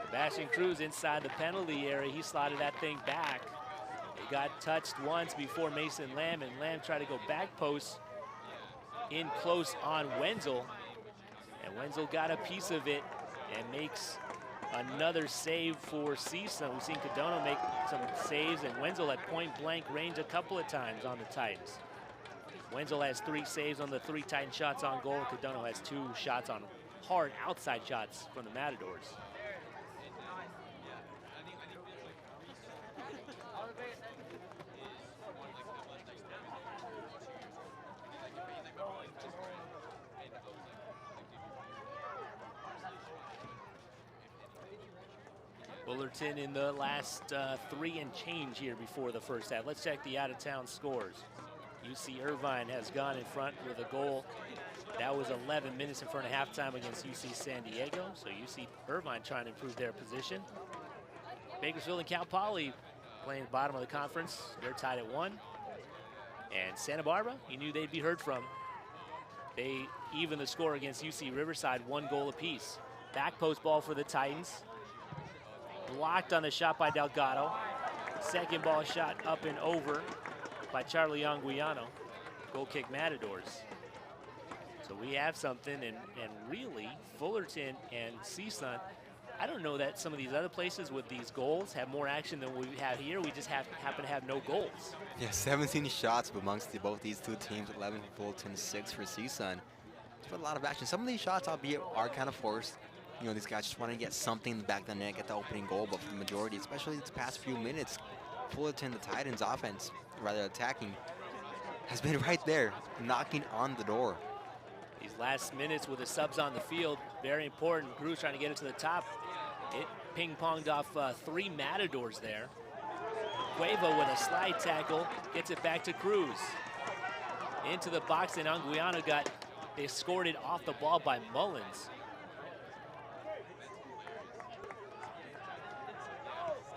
Sebastian Cruz inside the penalty area. He slotted that thing back. It got touched once before Mason Lamb, and Lamb tried to go back post in close on Wenzel. And Wenzel got a piece of it and makes another save for CSUN. We've seen Cadona make some saves, and Wenzel at point blank range a couple of times on the Titans. Wenzel has 3 saves on the 3 Titan shots on goal. Cadona has 2 shots on hard outside shots from the Matadors. Fullerton in the last 3 and change here before the first half. Let's check the out-of-town scores. UC Irvine has gone in front with a goal. That was 11 minutes in front of halftime against UC San Diego. So UC Irvine trying to improve their position. Bakersfield and Cal Poly playing bottom of the conference. They're tied at 1. And Santa Barbara, you knew they'd be heard from. They even the score against UC Riverside, 1 goal apiece. Back post ball for the Titans. Blocked on the shot by Delgado. Second ball shot up and over by Charlie Anguiano. Goal kick Matadors. So we have something, and really Fullerton and CSUN, I don't know that some of these other places with these goals have more action than we have here. We just happen to have no goals.
Yeah, 17 shots amongst both these 2 teams, 11 for Fullerton, 6 for CSUN. There's a lot of action. Some of these shots, albeit, are kind of forced. You know, these guys just want to get something in the back of the net, get the opening goal, but for the majority, especially these past few minutes, Fullerton, the Titans offense, rather attacking, has been right there, knocking on the door.
These last minutes with the subs on the field, very important. Cruz trying to get it to the top. It ping-ponged off 3 Matadors there. Cueva with a slide tackle, gets it back to Cruz. Into the box, and Anguiano they scored it off the ball by Mullins.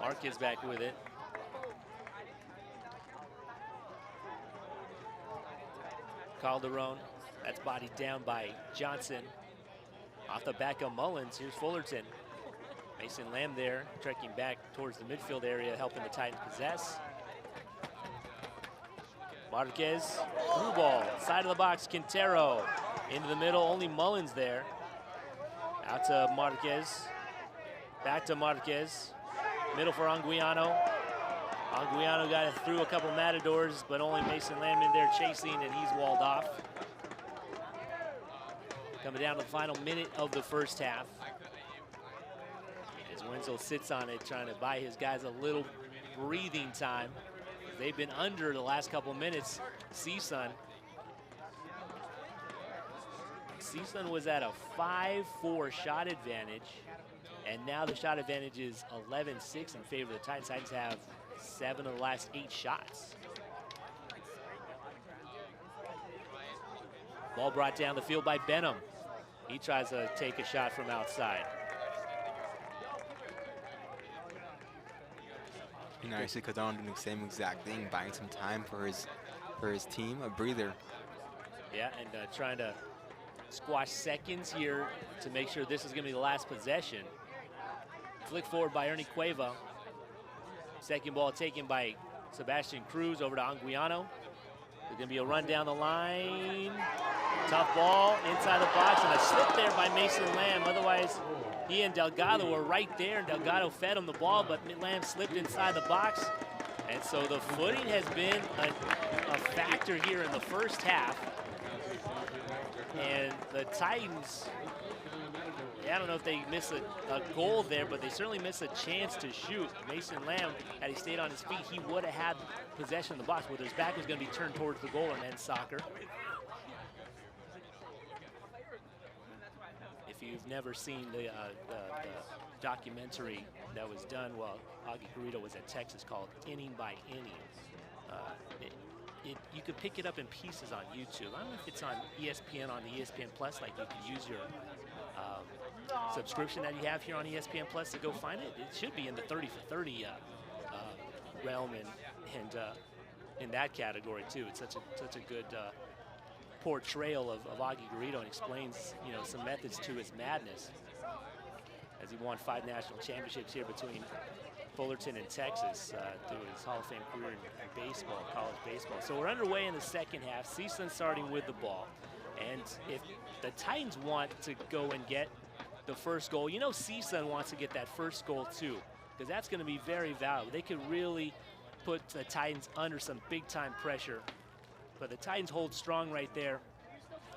Marquez back with it. Calderon, that's bodied down by Johnson. Off the back of Mullins, here's Fullerton. Mason Lamb there, trekking back towards the midfield area, helping the Titans possess. Marquez, through ball, side of the box, Quintero. Into the middle, only Mullins there. Out to Marquez, back to Marquez. Middle for Anguiano. Anguiano got it through a couple Matadors, but only Mason Lamb in there chasing, and he's walled off. Coming down to the final minute of the first half. As Wenzel sits on it, trying to buy his guys a little breathing time. They've been under the last couple minutes. CSUN was at a 5-4 shot advantage, and now the shot advantage is 11-6 in favor of the Titans. Titans have 7 of the last 8 shots. Ball brought down the field by Benham. He tries to take a shot from outside.
You know, I see Cadon doing the same exact thing, buying some time for his team, a breather.
Yeah, and trying to squash seconds here to make sure this is going to be the last possession. Flick forward by Ernie Cueva. Second ball taken by Sebastian Cruz over to Anguiano. There's going to be a run down the line. Tough ball inside the box, and a slip there by Mason Lamb. Otherwise, he and Delgado were right there, and Delgado fed him the ball, but Lamb slipped inside the box. And so the footing has been a factor here in the first half. And the Titans, I don't know if they miss a goal there, but they certainly miss a chance to shoot. Mason Lamb, had he stayed on his feet, he would have had possession of the box, whether his back was going to be turned towards the goal in men's soccer. If you've never seen the documentary that was done while Augie Garrido was at Texas called Inning by Inning, you could pick it up in pieces on YouTube. I don't know if it's on ESPN, on the ESPN Plus, like you can use your subscription that you have here on ESPN Plus to go find it. It should be in the 30 for 30 realm and in that category too. It's such a good portrayal of Augie Garrido, and explains, you know, some methods to his madness as he won 5 national championships here between Fullerton and Texas through his Hall of Fame career in baseball, college baseball. So we're underway in the second half. CSUN starting with the ball. And if the Titans want to go and get the first goal, you know CSUN wants to get that first goal too, because that's going to be very valuable. They could really put the Titans under some big-time pressure. But the Titans hold strong right there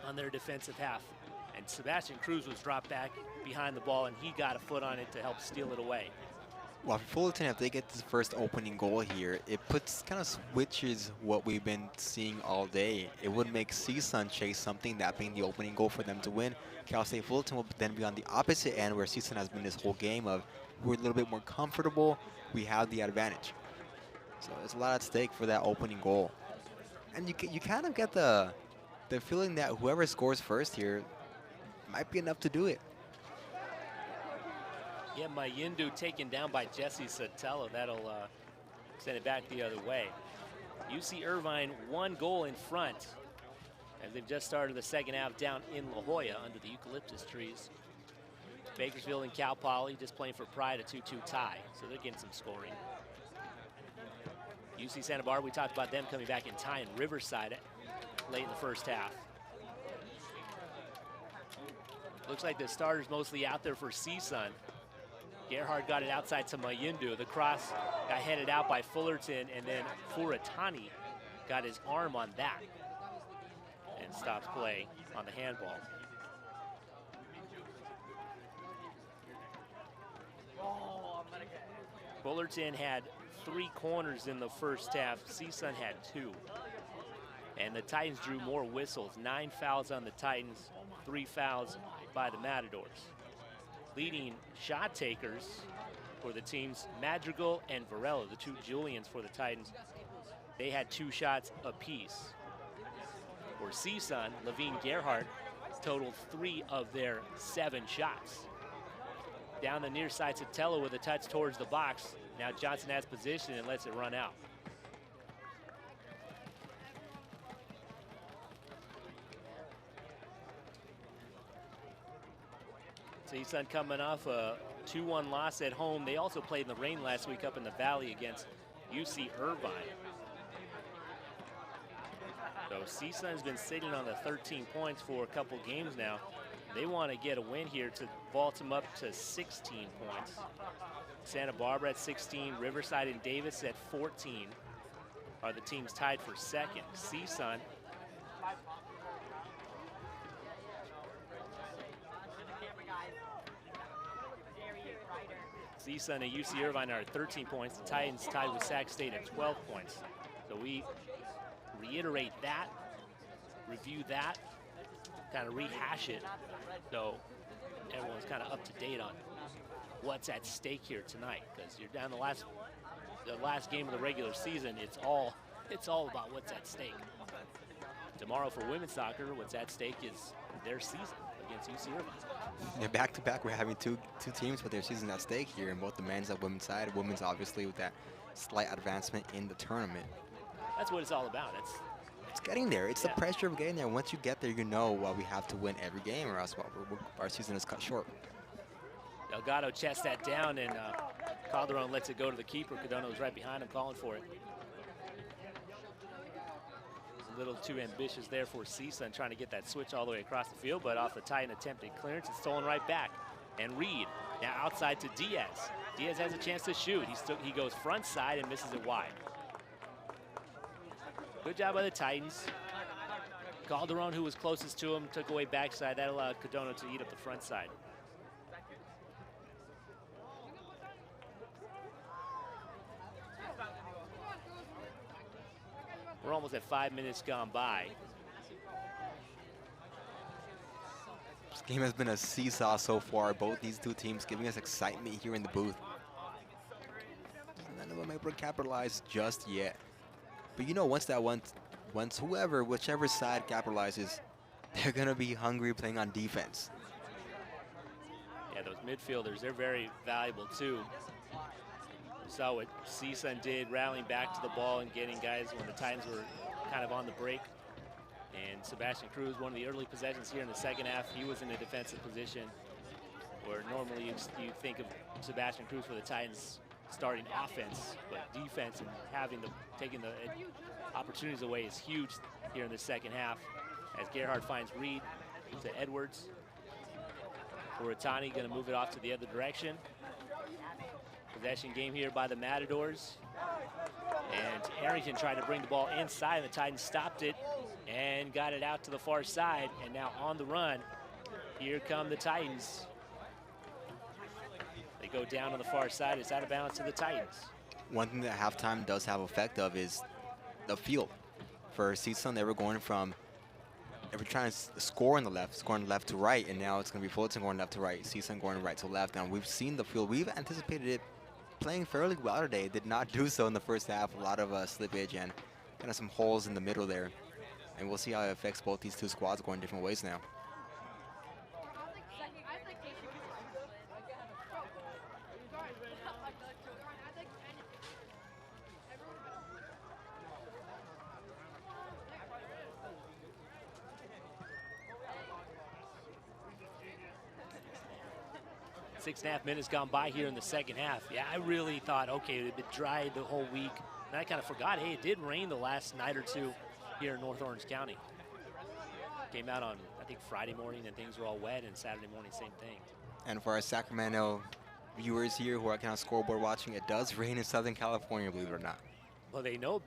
on their defensive half. And Sebastian Cruz was dropped back behind the ball, and he got a foot on it to help steal it away.
Well, for Fullerton, if they get this first opening goal here, it kind of switches what we've been seeing all day. It would make CSUN chase something, that being the opening goal for them to win. Cal State Fullerton will then be on the opposite end, where CSUN has been this whole game of we're a little bit more comfortable, we have the advantage. So there's a lot at stake for that opening goal. And you kind of get the feeling that whoever scores first here might be enough to do it.
Yeah, Mayindu taken down by Jesse Sotelo. That'll send it back the other way. UC Irvine 1 goal in front as they've just started the second half down in La Jolla under the eucalyptus trees. Bakersfield and Cal Poly just playing for pride, a 2-2 tie, so they're getting some scoring. UC Santa Barbara, we talked about them coming back in tie in Riverside late in the first half. Looks like the starters mostly out there for CSUN. Gerhard got it outside to Mayindu. The cross got headed out by Fullerton, and then Furatani got his arm on that and stops play on the handball. Fullerton had 3 corners in the first half. CSUN had 2. And the Titans drew more whistles. 9 fouls on the Titans, 3 fouls by the Matadors. Leading shot takers for the teams, Madrigal and Varela, the 2 Julians for the Titans. They had 2 shots apiece. For CSUN, Levine Gerhardt totaled 3 of their 7 shots. Down the near side, Sotelo with a touch towards the box. Now Johnson has position and lets it run out. CSUN coming off a 2-1 loss at home. They also played in the rain last week up in the Valley against UC Irvine. So CSUN's been sitting on the 13 points for a couple games now. They want to get a win here to vault them up to 16 points. Santa Barbara at 16, Riverside and Davis at 14 are the teams tied for second. CSUN and UC Irvine are at 13 points. The Titans tied with Sac State at 12 points. So we reiterate that, review that, kind of rehash it, so everyone's kind of up to date on what's at stake here tonight. Because you're down the last game of the regular season. It's all about what's at stake. Tomorrow for women's soccer, what's at stake is their season against UC Irvine.
Yeah, back to back, we're having two teams with their season at stake here, in both the men's and women's side. Women's obviously with that slight advancement in the tournament.
That's what it's all about.
It's getting there. It's the pressure of getting there. Once you get there, you know we have to win every game, or else our season is cut short.
Delgado chests that down, and Calderon lets it go to the keeper. Cadono's right behind him, calling for it. A little too ambitious there for CSUN, trying to get that switch all the way across the field, but off the Titan attempted clearance, it's stolen right back. And Reed now outside to Diaz. Diaz has a chance to shoot. He goes front side and misses it wide. Good job by the Titans. Calderon, who was closest to him, took away backside. That allowed Cadono to eat up the front side. We're almost at 5 minutes gone by.
This game has been a seesaw so far. Both these two teams giving us excitement here in the booth. None of them able to capitalize just yet. But you know, whichever side capitalizes, they're gonna be hungry playing on defense.
Yeah, those midfielders, they're very valuable too. You saw what CSUN did, rallying back to the ball and getting guys when the Titans were kind of on the break. And Sebastian Cruz, one of the early possessions here in the second half, he was in a defensive position where normally you think of Sebastian Cruz for the Titans starting offense, but defense and taking the opportunities away is huge here in the second half. As Gerhard finds Reed to Edwards. Uratani going to move it off to the other direction. Possession game here by the Matadors. And Arrington tried to bring the ball inside, and the Titans stopped it and got it out to the far side. And now on the run, here come the Titans. They go down on the far side. It's out of bounds to the Titans.
One thing that halftime does have effect of is the field. For CSUN, they were trying to scoring left to right, and now it's going to be Fullerton going left to right, CSUN going right to left. And we've seen the field. We've anticipated it playing fairly well today. It did not do so in the first half. A lot of slippage and kind of some holes in the middle there. And we'll see how it affects both these two squads going different ways now.
Six and a half minutes gone by here in the second half. Yeah, I really thought, okay, it had been dry the whole week. And I kind of forgot, hey, it did rain the last night or two here in North Orange County. Came out on, I think, Friday morning, and things were all wet, and Saturday morning, same thing.
And for our Sacramento viewers here who are kind of scoreboard watching, it does rain in Southern California, believe it or not.
Well, they know.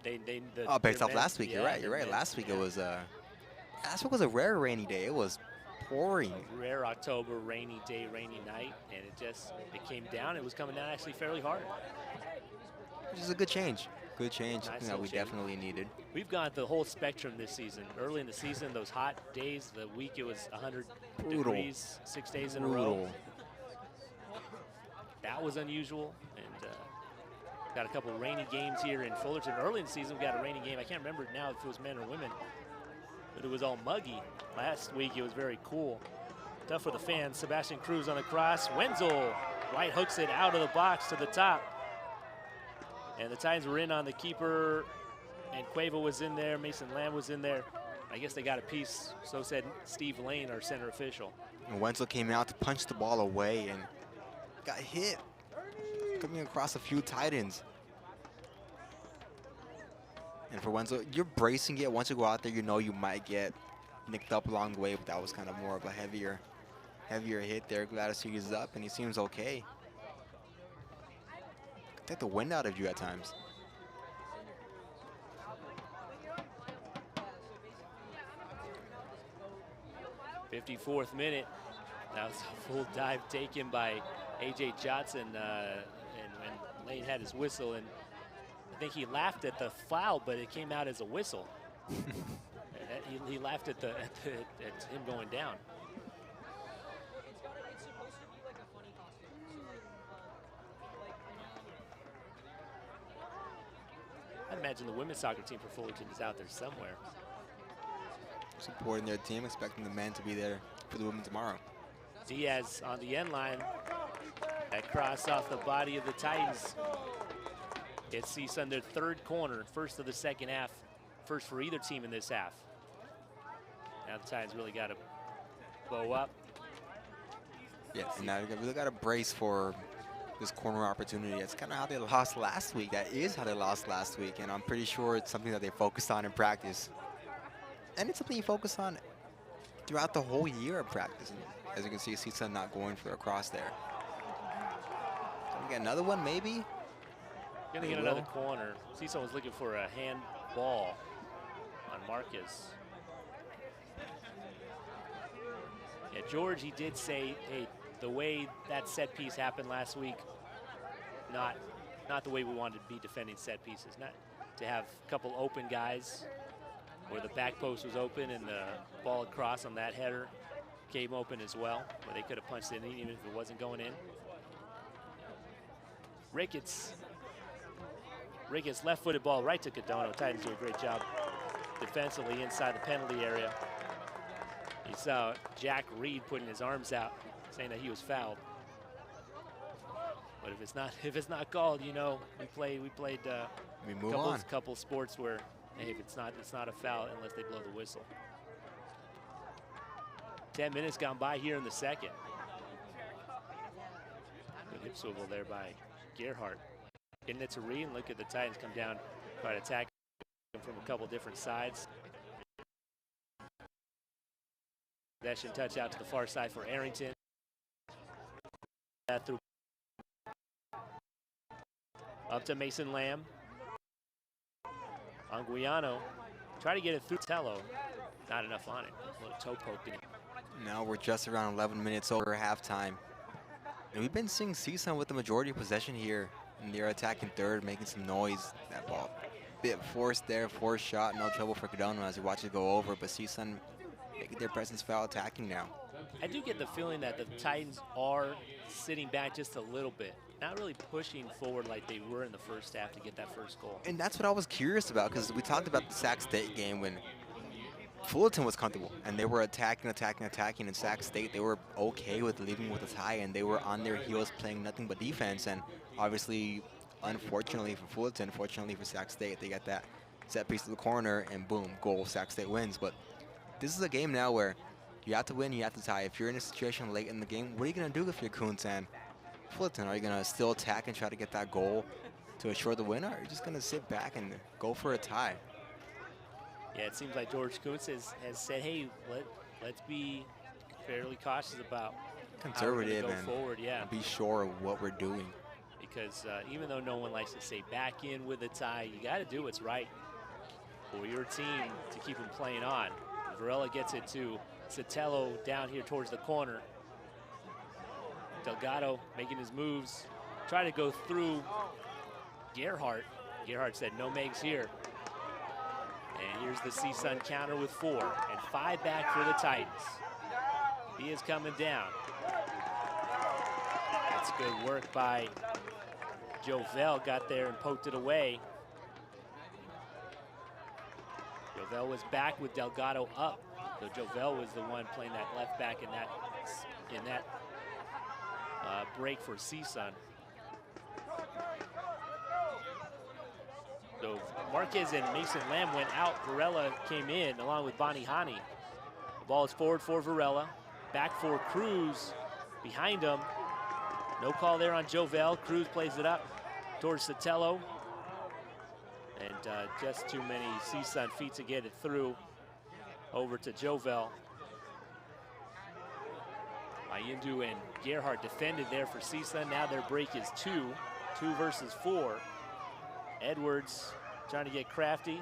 Based off last week, you're right. Last week it was last week was a rare rainy day. It was pouring.
Rare October rainy day, rainy night, and it came down. It was coming down actually fairly hard.
Which is a good change. Good change,
Nice
that we
change.
definitely needed.
We've got the whole spectrum this season. Early in the season, those hot days, the week it was 100
Brutal.
degrees, 6 days in a row. That was unusual, and got a couple rainy games here in Fullerton. Early in the season, we got a rainy game. I can't remember now if it was men or women, but it was all muggy. Last week, it was very cool. Tough for the fans. Sebastian Cruz on the cross. Wenzel right hooks it out of the box to the top. And the Titans were in on the keeper, and Cueva was in there. Mason Lamb was in there. I guess they got a piece, so said Steve Lane, our center official.
And Wenzel came out to punch the ball away and got hit, coming across a few tight ends. And for Wenzel, you're bracing it. Once you go out there, you know you might get nicked up along the way, but that was kind of more of a heavier hit there. Glad to see he's up, and he seems okay. Take the wind out of you at times.
'54th minute. That was a full dive taken by A.J. Johnson, and Lane had his whistle, and I think he laughed at the foul, but it came out as a whistle. he laughed at him going down. I imagine the women's soccer team for Fullerton is out there somewhere.
Supporting their team, expecting the men to be there for the women tomorrow.
Diaz on the end line. That cross off the body of the Titans. It's CSUN their third corner, first of the second half, first for either team in this half. Now the Titans really got to bow up.
Yes, and now they really got to brace for this corner opportunity. That's kind of how they lost last week. That is how they lost last week, and I'm pretty sure it's something that they focused on in practice. And it's something you focus on throughout the whole year of practice. And as you can see, CSUN not going for a cross there. Can we get another one, maybe?
Gonna get another corner. CSUN was looking for a handball on Marcus. Yeah, George, he did say, hey, the way that set piece happened last week, not the way we wanted to be defending set pieces. Not to have a couple open guys where the back post was open and the ball across on that header came open as well, where they could have punched it in even if it wasn't going in. Ricketts left-footed ball right to Cadono. Titans do a great job defensively inside the penalty area. You saw Jack Reed putting his arms out, saying that he was fouled. But if it's not called, you know, we played couple sports where, hey, if it's not a foul unless they blow the whistle. 10 minutes gone by here in the second. Good hip swivel there by Gerhardt. Getting it to Reed, and look at the Titans come down, try to attack him from a couple different sides. Possession touch out to the far side for Arrington. That through up to Mason Lamb. Anguiano, try to get it through Tello. Not enough on it. A little toe poking.
Now we're just around 11 minutes over halftime. And we've been seeing CSUN with the majority of possession here. And they're attacking third, making some noise. That ball, bit forced there, forced shot, no trouble for Cadono as you watch it go over. But CSUN making their presence foul attacking now.
I do get the feeling that the Titans are sitting back just a little bit. Not really pushing forward like they were in the first half to get that first goal.
And that's what I was curious about, because we talked about the Sac State game when Fullerton was comfortable and they were attacking. In Sac State, they were okay with leaving with a tie, and they were on their heels playing nothing but defense. And obviously, unfortunately for Fullerton, fortunately for Sac State, they got that set piece to the corner and boom, goal, Sac State wins. But this is a game now where you have to win, you have to tie. If you're in a situation late in the game, what are you going to do if you're Kuntz and Fullerton? Are you going to still attack and try to get that goal to assure the win, or are you just going to sit back and go for a tie?
Yeah, it seems like George Kuntz has said, hey, let's be fairly cautious about
conservative
and forward, yeah.
Be sure of what we're doing.
Because even though no one likes to say back in with a tie, you got to do what's right for your team to keep them playing on. Varela gets it to Sotelo down here towards the corner. Delgado making his moves, try to go through Gerhardt. Gerhardt said no megs here. And here's the CSUN counter with 4 and 5 back for the Titans. He is coming down. That's good work by Jovel, got there and poked it away. Jovel was back with Delgado up. So Jovel was the one playing that left back in that break for CSUN. So Marquez and Mason Lamb went out. Varela came in along with Bonnie Hani. The ball is forward for Varela. back for Cruz. Behind him. No call there on Jovel. Cruz plays it up towards Sotelo. And just too many CSUN feet to get it through. Over to Jovel. Mayindu and Gerhardt defended there for CSUN. Now their break is 2 versus 4. Edwards trying to get crafty.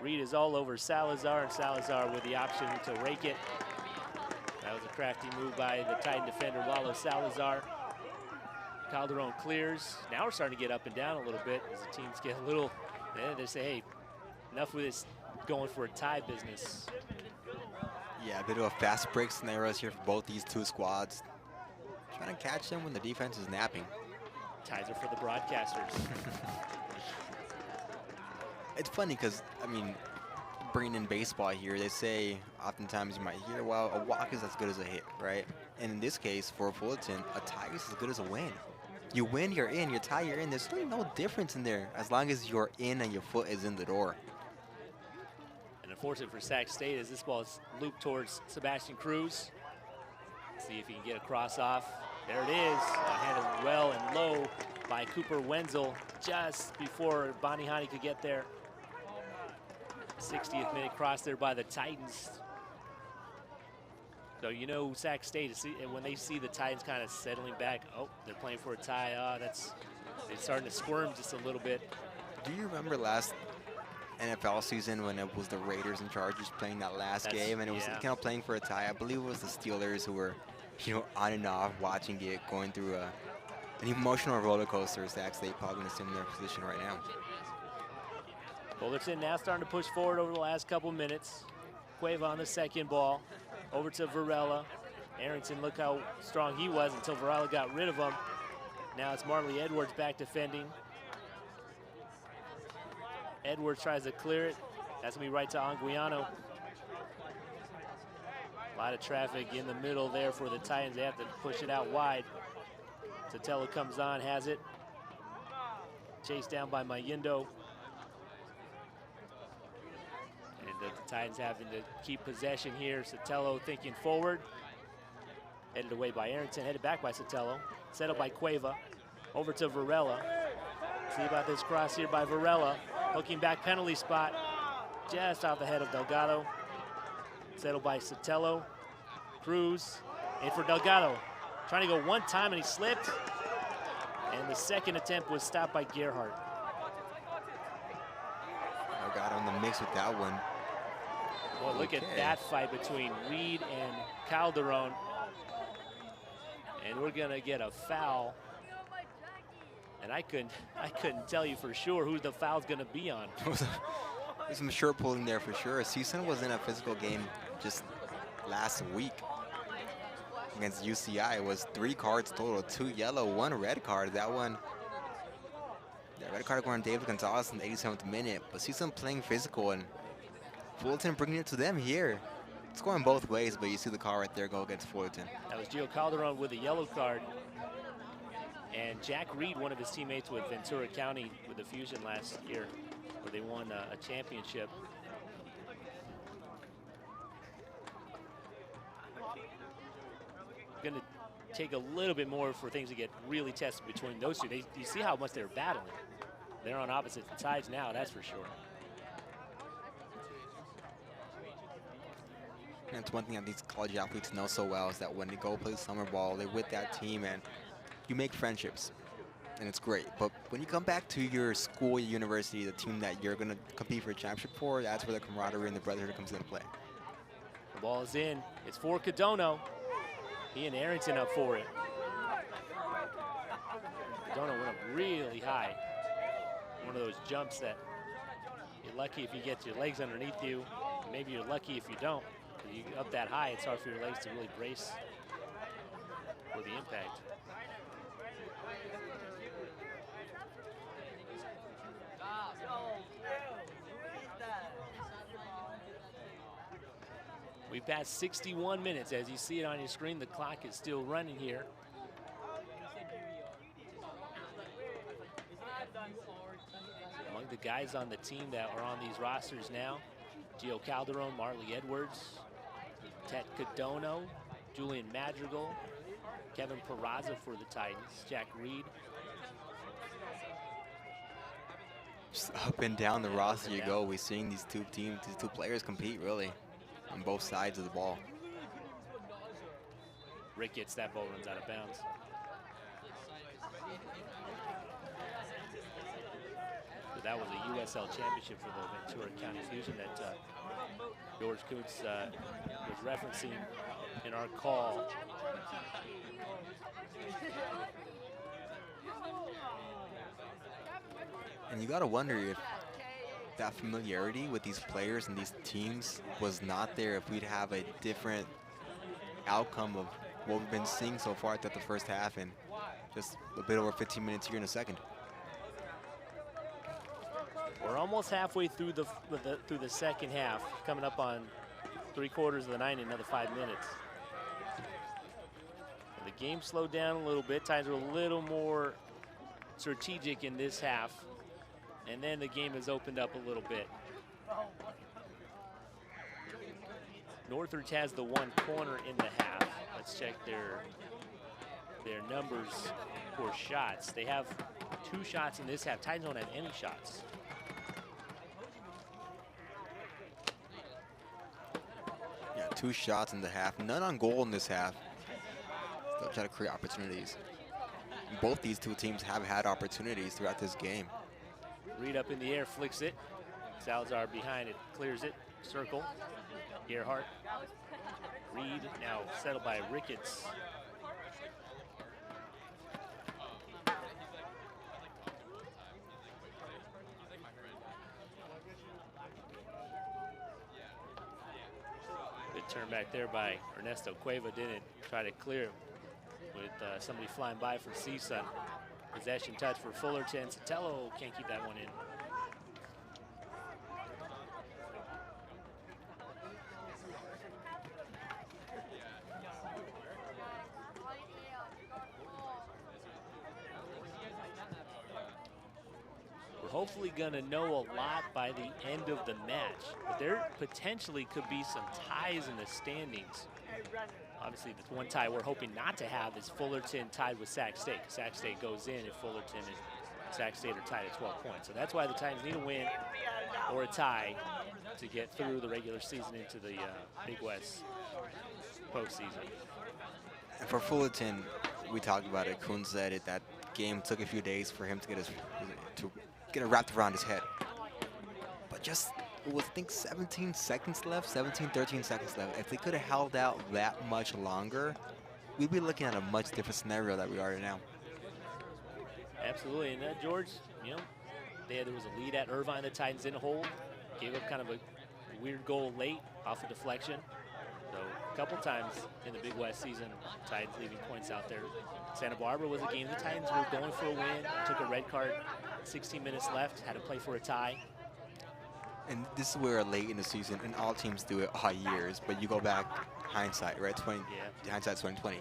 Reed is all over Salazar, and Salazar with the option to rake it. That was a crafty move by the Titan defender, Lalo Salazar. Calderon clears. Now we're starting to get up and down a little bit as the teams get a little, they say, hey, enough with this going for a tie business.
Yeah, a bit of a fast break scenarios here for both these two squads. Trying to catch them when the defense is napping.
Ties are for the broadcasters.
It's funny because, I mean, bringing in baseball here, they say oftentimes you might hear, well, a walk is as good as a hit, right? And in this case, for Fullerton, a tie is as good as a win. You win, you're in. You tie, you're in. There's really no difference in there as long as you're in and your foot is in the door.
And unfortunate for Sac State as this ball is looped towards Sebastian Cruz. See if he can get a cross off. There it is, handled well and low by Cooper Wenzel just before Banihani could get there. 60th minute cross there by the Titans. So you know Sac State, when they see the Titans kind of settling back, oh, they're playing for a tie. They're starting to squirm just a little bit.
Do you remember last NFL season when it was the Raiders and Chargers playing that last game, and it was kind of playing for a tie? I believe it was the Steelers who were, on and off, watching it, going through an emotional roller coaster. Sac State probably in a similar position right now.
Fullerton now starting to push forward over the last couple minutes. Cueva on the second ball, over to Varela. Arrington, look how strong he was until Varela got rid of him. Now it's Marley Edwards back defending. Edwards tries to clear it. That's gonna be right to Anguiano. A lot of traffic in the middle there for the Titans. They have to push it out wide. Sotelo comes on, has it. Chased down by Mayendo. And the Titans having to keep possession here. Sotelo thinking forward. Headed away by Arrington, headed back by Sotelo. Set up by Cueva. Over to Varela. See about this cross here by Varela. Hooking back penalty spot. Just off the head of Delgado. Settled by Sotelo. Cruz. In for Delgado. Trying to go one time and he slipped. And the second attempt was stopped by Gerhardt.
Delgado in the mix with that one.
Boy, look at that fight between Reed and Calderon. And we're gonna get a foul. And I couldn't tell you for sure who the foul's gonna be on.
There's some shirt pulling there for sure. CSUN was in a physical game just last week against UCI. It was 3 cards total, 2 yellow, 1 red card. That red card going on David Gonzalez in the 87th minute. But CSUN playing physical and Fullerton bringing it to them here. It's going both ways, but you see the call right there go against Fullerton.
That was Gio Calderon with a yellow card. And Jack Reed, one of his teammates with Ventura County with the Fusion last year, where they won a championship. Going to take a little bit more for things to get really tested between those two. You see how much they're battling. They're on opposite sides now, that's for sure.
And it's one thing that these college athletes know so well is that when they go play summer ball, they're with that team and you make friendships, and it's great. But when you come back to your school, your university, the team that you're going to compete for a championship for, that's where the camaraderie and the brotherhood comes into play.
The ball is in. It's for Cadono. He and Arrington up for it. Cadono went up really high. One of those jumps that you're lucky if you get your legs underneath you. Maybe you're lucky if you don't. You up that high, it's hard for your legs to really brace for the impact. We passed 61 minutes. As you see it on your screen, the clock is still running here. Among the guys on the team that are on these rosters now, Gio Calderon, Marley Edwards, Tet Cadono, Julian Madrigal, Kevin Peraza for the Titans, Jack Reed.
Just up and down the roster you go. We're seeing these two teams, these two players compete really on both sides of the ball.
Ricketts, that ball runs out of bounds. But that was a USL championship for the Ventura County Fusion that George Coots was referencing in our call.
And you gotta wonder if that familiarity with these players and these teams was not there, if we'd have a different outcome of what we've been seeing so far throughout the first half and just a bit over 15 minutes here in the second.
We're almost halfway through the second half, coming up on 3/4 of the 90, another 5 minutes. And the game slowed down a little bit. Titans were a little more strategic in this half, and then the game has opened up a little bit. Northridge has the one corner in the half. Let's check their numbers for shots. They have 2 shots in this half. Titans don't have any shots.
Yeah, 2 shots in the half, none on goal in this half. Still try to create opportunities. Both these two teams have had opportunities throughout this game.
Reed up in the air, flicks it. Salazar behind it, clears it, circle. Gerhardt. Reed now settled by Ricketts. Good turn back there by Ernesto Cueva. Didn't try to clear him with somebody flying by for CSUN. Possession touch for Fullerton. Sotelo can't keep that one in. We're hopefully gonna know a lot by the end of the match, but there potentially could be some ties in the standings. Obviously, the one tie we're hoping not to have is Fullerton tied with Sac State. Sac State goes in if Fullerton and Sac State are tied at 12 points. So that's why the Titans need a win or a tie to get through the regular season into the Big West postseason.
And for Fullerton, we talked about it. Kuhn said it. That game took a few days for him to get it wrapped around his head. But just, I think 17 seconds left, 17, 13 seconds left. If they could have held out that much longer, we'd be looking at a much different scenario that we are now.
Absolutely, and George, you know, there was a lead at Irvine. The Titans didn't hold, gave up kind of a weird goal late off a deflection. So a couple times in the Big West season, Titans leaving points out there. Santa Barbara was a game the Titans were going for a win, took a red card, 16 minutes left, had to play for a tie.
And this is where late in the season, and all teams do it all years, but you go back, hindsight, right? Hindsight's 2020.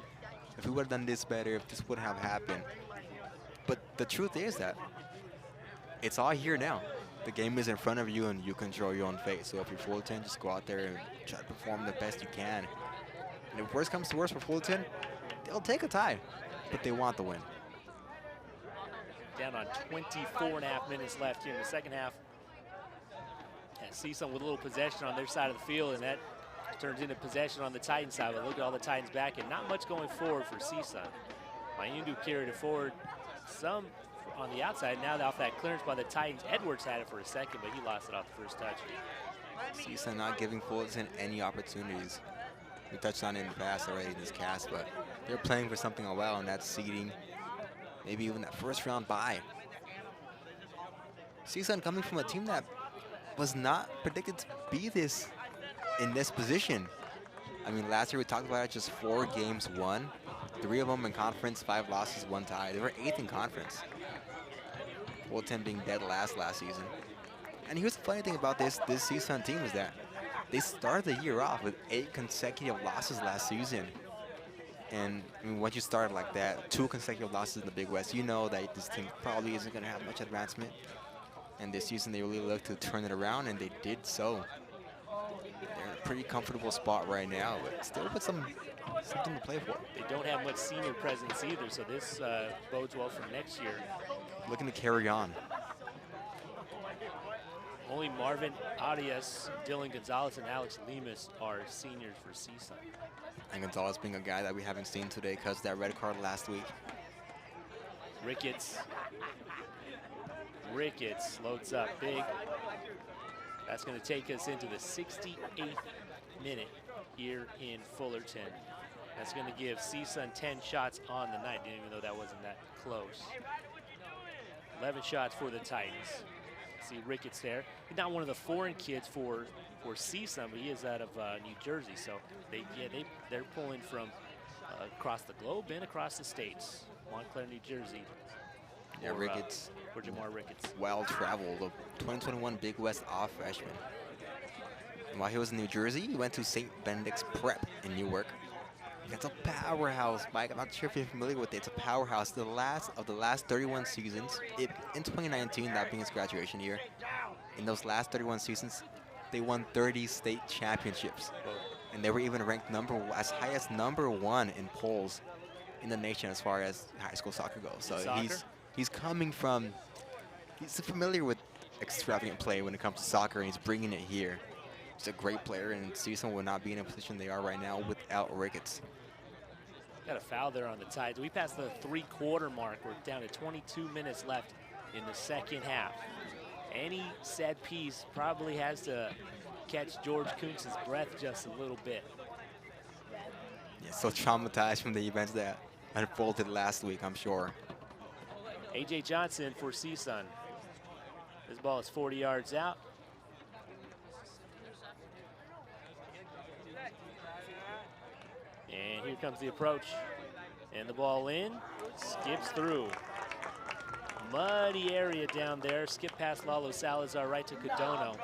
If we would have done this better, if this wouldn't have happened. But the truth is that it's all here now. The game is in front of you, and you control your own fate. So if you're Fullerton, just go out there and try to perform the best you can. And if worst comes to worst for Fullerton, they'll take a tie, but they want the win.
Down on 24.5 minutes left here in the second half. And CSUN with a little possession on their side of the field, and that turns into possession on the Titans side. But look at all the Titans back, and not much going forward for CSUN. Mayundu carried it forward, some on the outside. Now off that clearance by the Titans. Edwards had it for a second, but he lost it off the first touch.
CSUN not giving Fullerton any opportunities. We touched on it in the past already in this cast, but they're playing for something a while, and that's seeding, maybe even that first round bye. CSUN coming from a team that was not predicted to be in this position. I mean, last year we talked about it, just 4 games won, 3 of them in conference, 5 losses, 1 tie. They were 8th in conference. Fullerton being dead last season. And here's the funny thing about this CSUN team is that they started the year off with 8 consecutive losses last season. And I mean, once you start like that, 2 consecutive losses in the Big West, you know that this team probably isn't going to have much advancement. And this season they really looked to turn it around, and they did so. They're in a pretty comfortable spot right now, but still with some Something to play for.
They don't have much senior presence either, so this bodes well for next year.
Looking to carry on.
Only Marvin Arias, Dylan Gonzalez, and Alex Lemus are seniors for CSUN.
And Gonzalez being a guy that we haven't seen today because of that red card last week.
Ricketts loads up big. That's going to take us into the 68th minute here in Fullerton. That's going to give CSUN 10 shots on the night, even though that wasn't that close. 11 shots for the Titans. See Ricketts there. He's not one of the foreign kids for CSUN, but he is out of New Jersey. So they're pulling from across the globe and across the states. Montclair, New Jersey.
Yeah, Ricketts.
For Jamar Ricketts.
Well traveled, the 2021 Big West Off freshman. And while he was in New Jersey, he went to St. Benedict's Prep in Newark. It's a powerhouse, Mike. I'm not sure if you're familiar with it. It's a powerhouse. The last 31 seasons, in 2019, that being his graduation year, in those last 31 seasons, they won 30 state championships. And they were even ranked as high as #1 in polls in the nation as far as high school soccer goes. So he's coming from, he's familiar with extravagant play when it comes to soccer, and he's bringing it here. He's a great player, and CSUN will not be in a position they are right now without Ricketts.
Got a foul there on the Tides. We passed the 3/4 mark. We're down to 22 minutes left in the second half. Any set piece probably has to catch George Kuntz's breath just a little bit.
Yeah, so traumatized from the events that unfolded last week, I'm sure.
A.J. Johnson for CSUN. This ball is 40 yards out. And here comes the approach. And the ball in, skips through. Muddy area down there. Skip past Lalo Salazar right to Codono.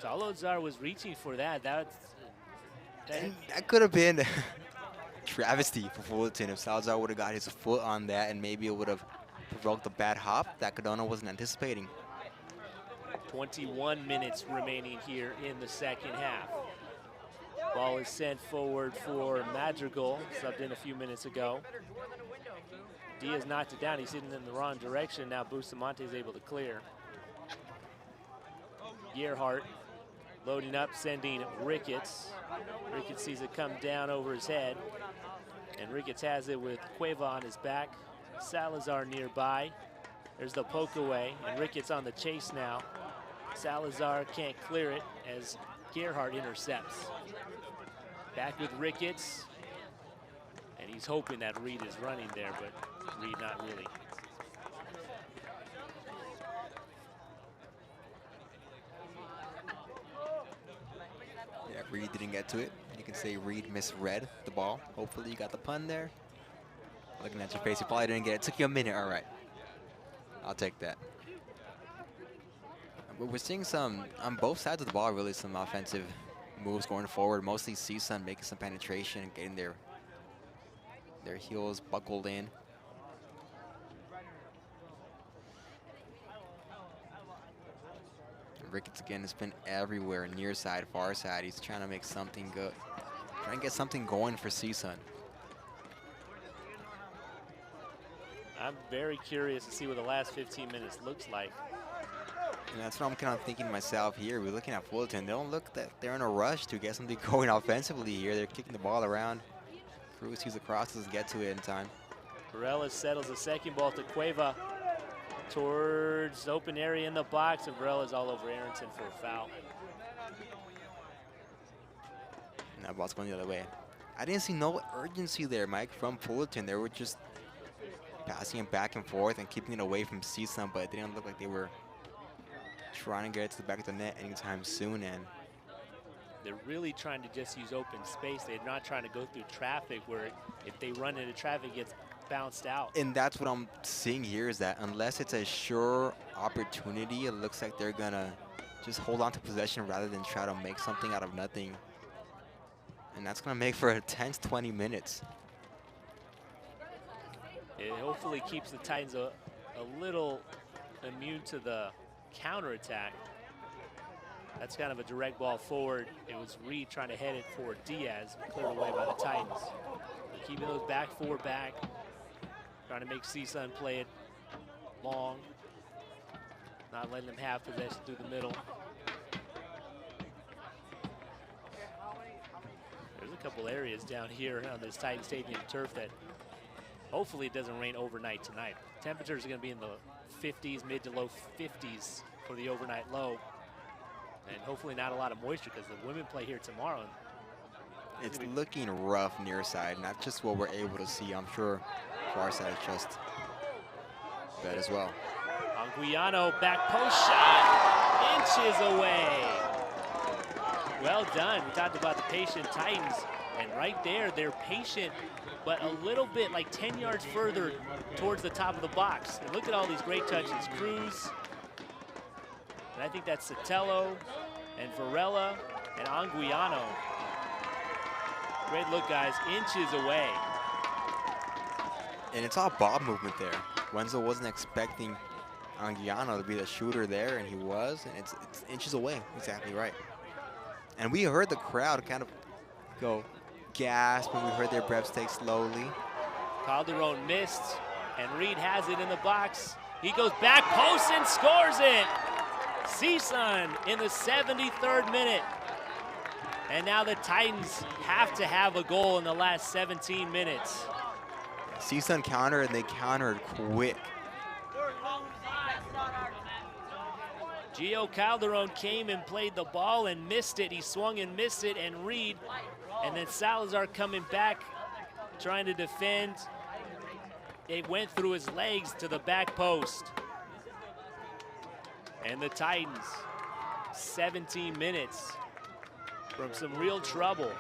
Salazar was reaching for that. That
could have been a travesty for Fullerton if Salazar would have got his foot on that, and maybe it would have provoked a bad hop that Codono wasn't anticipating.
21 minutes remaining here in the second half. Ball is sent forward for Madrigal, subbed in a few minutes ago. Diaz knocked it down. He's hitting in the wrong direction. Now Bustamante is able to clear. Gerhardt loading up, sending Ricketts. Ricketts sees it come down over his head. And Ricketts has it with Cueva on his back. Salazar nearby. There's the poke away, and Ricketts on the chase now. Salazar can't clear it as Gerhardt intercepts. Back with Ricketts. And he's hoping that Reed is running there, but Reed not really.
Yeah, Reed didn't get to it. You can say Reed misread the ball. Hopefully you got the pun there. Looking at your face, you probably didn't get it. Took you a minute, all right. I'll take that. But we're seeing some, on both sides of the ball, really some offensive moves going forward. Mostly CSUN making some penetration, getting their heels buckled in. Ricketts again has been everywhere, near side, far side. He's trying to make something good. Trying to get something going for CSUN.
I'm very curious to see what the last 15 minutes looks like.
And that's what I'm kind of thinking to myself here. We're looking at Fullerton. They don't look that they're in a rush to get something going offensively here. They're kicking the ball around. Cruz sees the crosses, get to it in time.
Varela settles the second ball to Cueva towards open area in the box, and Varela's all over Aronson for a foul.
And that ball's going the other way. I didn't see no urgency there, Mike, from Fullerton. They were just passing it back and forth and keeping it away from CSUN, but it didn't look like they were trying to get it to the back of the net anytime soon. And
they're really trying to just use open space. They're not trying to go through traffic where if they run into traffic, it gets bounced out.
And that's what I'm seeing here, is that unless it's a sure opportunity, it looks like they're gonna just hold on to possession rather than try to make something out of nothing. And that's gonna make for a tense 20 minutes.
It hopefully keeps the Titans a little immune to the counterattack. That's kind of a direct ball forward. It was Reed trying to head it for Diaz, cleared away by the Titans. Keeping those back four back, trying to make CSUN play it long, not letting them have possession through the middle. There's a couple areas down here on this Titan Stadium turf that hopefully it doesn't rain overnight tonight. Temperatures are going to be in the 50s, mid to low 50s for the overnight low. And hopefully not a lot of moisture because the women play here tomorrow.
It's looking rough near side, and that's just what we're able to see. I'm sure far side is just bad as well.
Anguiano, back post shot, inches away. Well done. We talked about the patient Titans, and right there, they're patient, but a little bit, like 10 yards further towards the top of the box. And look at all these great touches. Cruz, and I think that's Sotelo, and Varela, and Anguiano. Great look, guys, inches away.
And it's all ball movement there. Wenzel wasn't expecting Anguiano to be the shooter there, and he was, and it's inches away. Exactly right. And we heard the crowd kind of go gasp when we heard their breaths take slowly.
Calderon missed, and Reed has it in the box. He goes back post and scores it. CSUN in the 73rd minute. And now the Titans have to have a goal in the last 17 minutes.
CSUN countered, and they countered quick.
Gio Calderon came and played the ball and missed it. He swung and missed it, and Reed, and then Salazar coming back, trying to defend. It went through his legs to the back post. And the Titans, 17 minutes from some real trouble.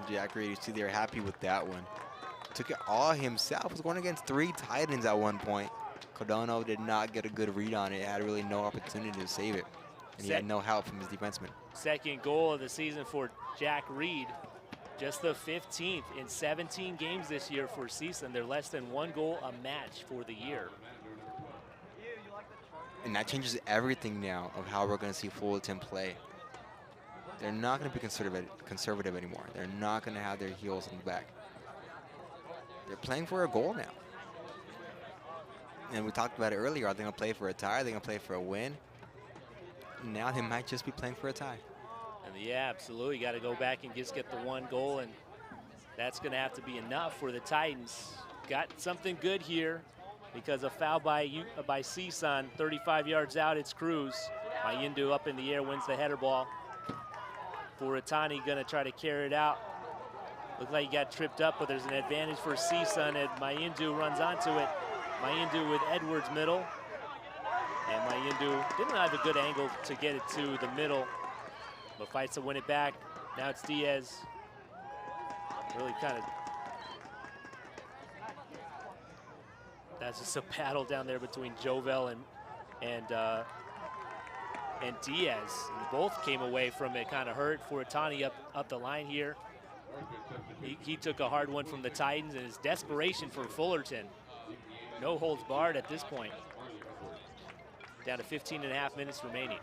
Jack Reed, you see they're happy with that one. Took it all himself. Was going against 3 Titans at one point. Cardano did not get a good read on it. Had really no opportunity to save it. And he had no help from his defenseman.
Second goal of the season for Jack Reed. Just the 15th in 17 games this year for CSUN. They're less than 1 goal a match for the year.
And that changes everything now of how we're going to see Fullerton play. They're not going to be conservative anymore. They're not going to have their heels in the back. They're playing for a goal now. And we talked about it earlier. Are they going to play for a tie? Are they going to play for a win? Now they might just be playing for a tie.
And yeah, absolutely. Got to go back and just get the 1 goal, and that's going to have to be enough for the Titans. Got something good here because a foul by CSUN, 35 yards out. It's Cruz. Mayindu up in the air, wins the header ball. Furatani going to try to carry it out. Looks like he got tripped up, but there's an advantage for CSUN, and Mayindu runs onto it. Mayindu with Edwards middle. And Mayindu didn't have a good angle to get it to the middle, but fights to win it back. Now it's Diaz. Really kind of, that's just a battle down there between Jovel and Diaz. And both came away from it kind of hurt. Furatani up the line here. He took a hard one from the Titans, and his desperation for Fullerton. No holds barred at this point. Down to 15.5 minutes remaining.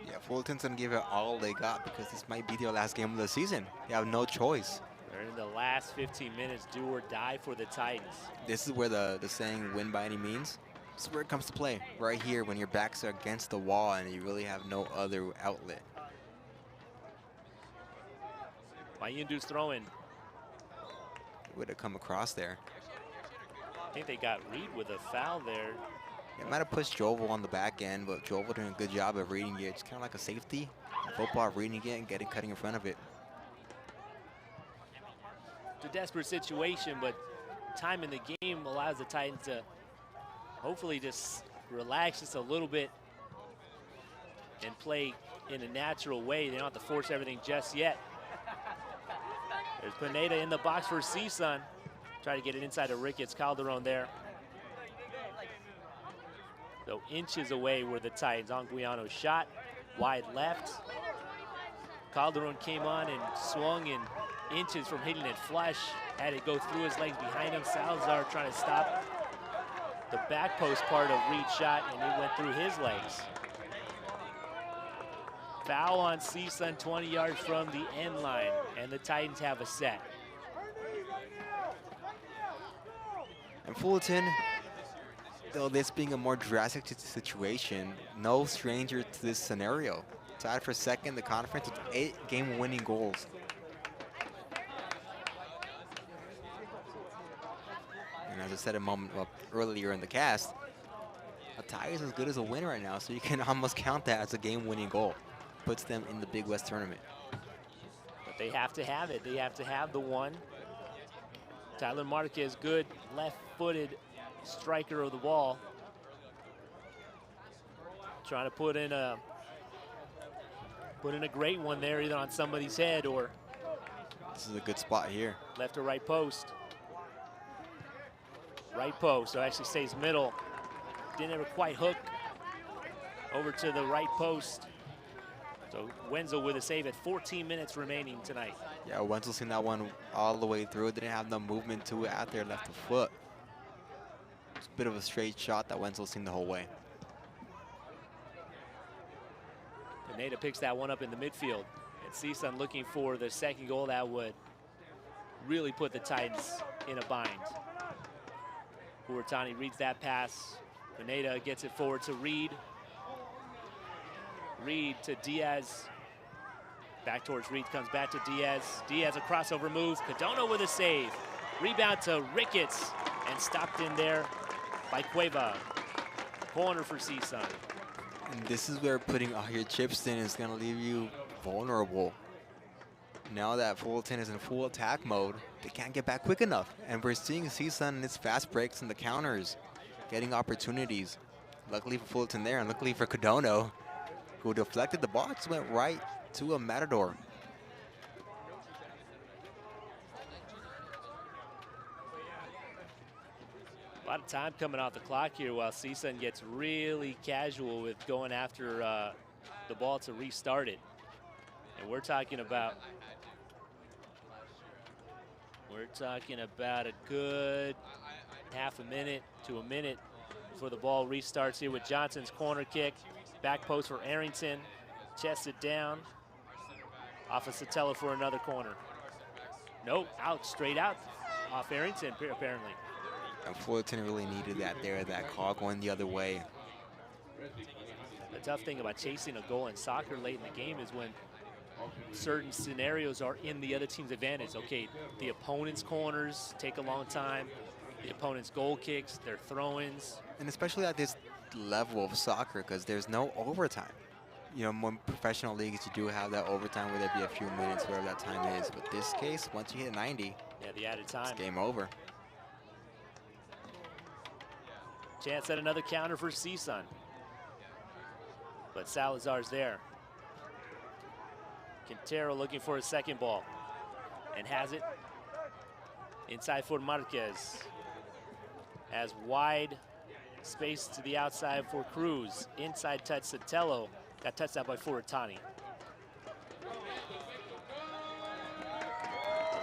Yeah, Fullerton's going to give it all they got because this might be their last game of the season. They have no choice.
They're in the last 15 minutes, do or die for the Titans.
This is where the saying win by any means, this is where it comes to play. Right here when your backs are against the wall and you really have no other outlet.
Mayindu's throwing.
Would have come across there.
I think they got Reed with a foul there.
It might have pushed Jovel on the back end, but Jovel doing a good job of reading it. It's kind of like a safety. Football, reading it and cutting in front of it.
It's a desperate situation, but time in the game allows the Titans to hopefully just relax just a little bit and play in a natural way. They don't have to force everything just yet. There's Pineda in the box for CSUN. Try to get it inside of Ricketts. Calderon there. So inches away were the Titans. Anguiano's shot, wide left. Calderon came on and swung in inches from hitting it flush. Had it go through his legs behind him. Salazar trying to stop the back post part of Reed's shot, and it went through his legs. Foul on CSUN 20 yards from the end line, and the Titans have a set.
And Fullerton, though this being a more drastic situation, no stranger to this scenario. Tied for second in the conference with 8 game-winning goals. And as I said a moment earlier in the cast, a tie is as good as a win right now, so you can almost count that as a game-winning goal. Puts them in the Big West tournament.
But they have to have it. They have to have the one. Tyler Marquez, good left-footed striker of the ball. Trying to put in a great one there, either on somebody's head or
this is a good spot here.
Left or right post. Right post, so actually stays middle. Didn't ever quite hook over to the right post. So Wenzel with a save at 14 minutes remaining tonight.
Yeah, Wenzel seen that one all the way through. Didn't have no movement to it out there, left the foot. It's a bit of a straight shot that Wenzel seen the whole way.
Pineda picks that one up in the midfield. And CSUN looking for the second goal that would really put the Titans in a bind. Fullerton reads that pass. Pineda gets it forward to Reed. Reed to Diaz. Back towards Reed, comes back to Diaz. Diaz a crossover move. Cardona with a save. Rebound to Ricketts and stopped in there by Cueva. Corner for CSUN.
And this is where putting all your chips in is going to leave you vulnerable. Now that Fullerton is in full attack mode, they can't get back quick enough. And we're seeing CSUN in its fast breaks and the counters getting opportunities. Luckily for Fullerton there, and luckily for Cardona, who deflected the ball, just went right to a Matador.
A lot of time coming off the clock here while CSUN gets really casual with going after the ball to restart it. And we're talking about a good half a minute to a minute before the ball restarts here with Johnson's corner kick. Back post for Arrington, chested down. Off of Sotelo for another corner. Nope, out, straight out off Arrington apparently.
And Fullerton really needed that there, that call going the other way.
The tough thing about chasing a goal in soccer late in the game is when certain scenarios are in the other team's advantage. Okay, the opponent's corners take a long time. The opponent's goal kicks, their throw-ins.
And especially at this level of soccer, because there's no overtime. You know, more professional leagues, you do have that overtime where there be a few minutes, whatever that time is. But this case, once you hit 90,
yeah, the added time,
it's game over.
Chance at another counter for CSUN. But Salazar's there. Quintero looking for a second ball and has it inside for Marquez. Has wide space to the outside for Cruz. Inside touch Sotelo. Got touched out by Fullerton.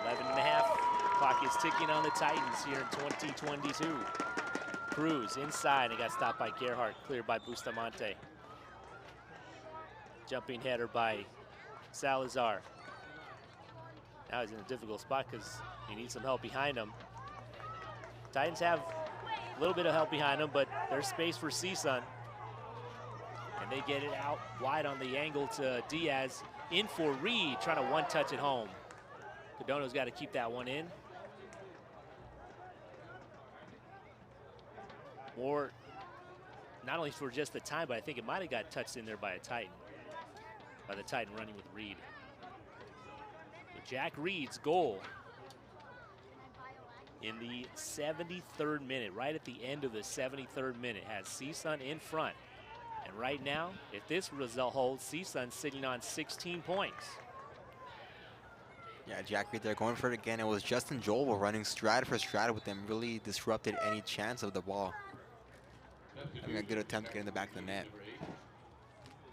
11.5. Clock is ticking on the Titans here in 2022. Cruz inside and got stopped by Gerhardt. Cleared by Bustamante. Jumping header by Salazar. Now he's in a difficult spot because he needs some help behind him. Titans have a little bit of help behind them, but there's space for CSUN. And they get it out wide on the angle to Diaz. In for Reed, trying to one-touch it home. Cardona's got to keep that one in. Or not only for just the time, but I think it might have got touched in there by a Titan. By the Titan running with Reed. But Jack Reed's goal in the 73rd minute, right at the end of the 73rd minute, has CSUN in front. And right now, if this result holds, CSUN sitting on 16 points.
Yeah, Jack Reed there going for it again. It was Justin Joel running stride for stride with them, really disrupted any chance of the ball. Having a good attempt to get in the back of the net.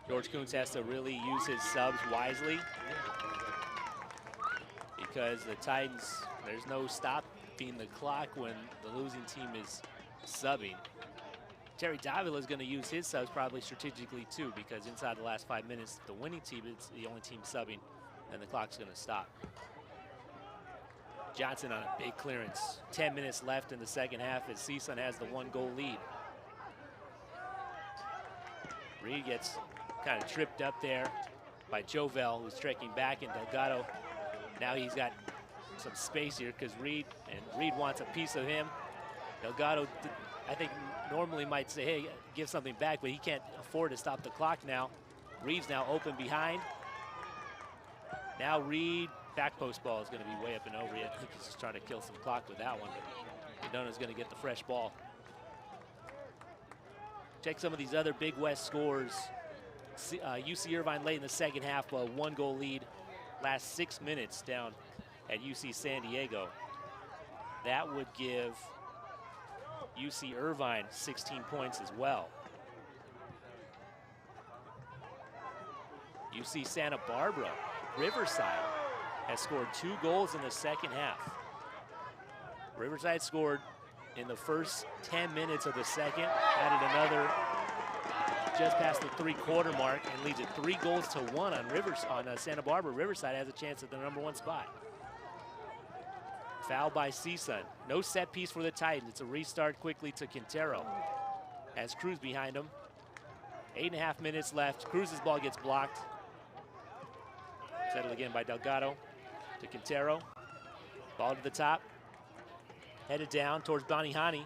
George Kuntz has to really use his subs wisely because the Titans, there's no stopping the clock when the losing team is subbing. Terry Davila is going to use his subs probably strategically too, because inside the last 5 minutes, the winning team is the only team subbing, and the clock's going to stop. Johnson on a big clearance. 10 minutes left in the second half as CSUN has the 1-goal lead. Reed gets kind of tripped up there by Jovel, who's trekking back, and Delgado. Now he's got some space here because Reed wants a piece of him. Delgado, I think, normally might say, hey, give something back, but he can't afford to stop the clock now. Reed's now open behind. Now Reed, back post ball is going to be way up and over. I think he's just trying to kill some clock with that one. Cadona's going to get the fresh ball. Check some of these other Big West scores. UC Irvine late in the second half, a 1-goal lead. Last 6 minutes down at UC San Diego. That would give UC Irvine 16 points as well. UC Santa Barbara, Riverside, has scored 2 goals in the second half. Riverside scored in the first 10 minutes of the second, added another just past the 3-quarter mark, and leads it 3-1 on Santa Barbara. Riverside has a chance at the #1 spot. Foul by CSUN. No set piece for the Titans. It's a restart quickly to Quintero. Has Cruz behind him. 8.5 minutes left. Cruz's ball gets blocked. Settled again by Delgado to Quintero. Ball to the top. Headed down towards Banihani.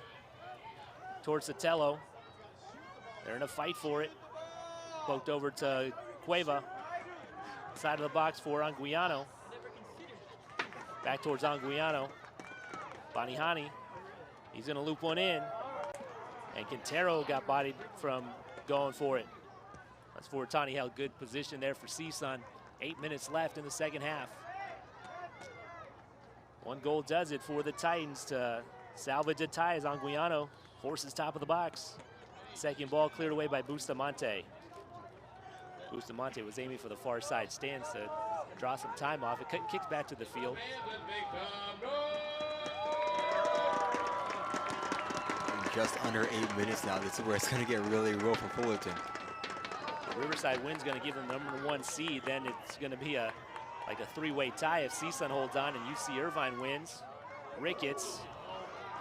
Towards Sotelo. They're in a fight for it. Poked over to Cueva. Side of the box for Anguiano. Back towards Anguiano. Banihani. He's going to loop one in. And Quintero got bodied from going for it. That's Fullerton held good position there for CSUN. 8 minutes left in the second half. 1 goal does it for the Titans to salvage a tie as Anguiano forces top of the box. Second ball cleared away by Bustamante. Bustamante was aiming for the far side stands to draw some time off. It kicks back to the field.
Just under 8 minutes now. This is where it's going to get really real for Fullerton.
The Riverside win's going to give them the #1 seed. Then it's going to be like a 3-way tie if CSUN holds on and UC Irvine wins. Ricketts.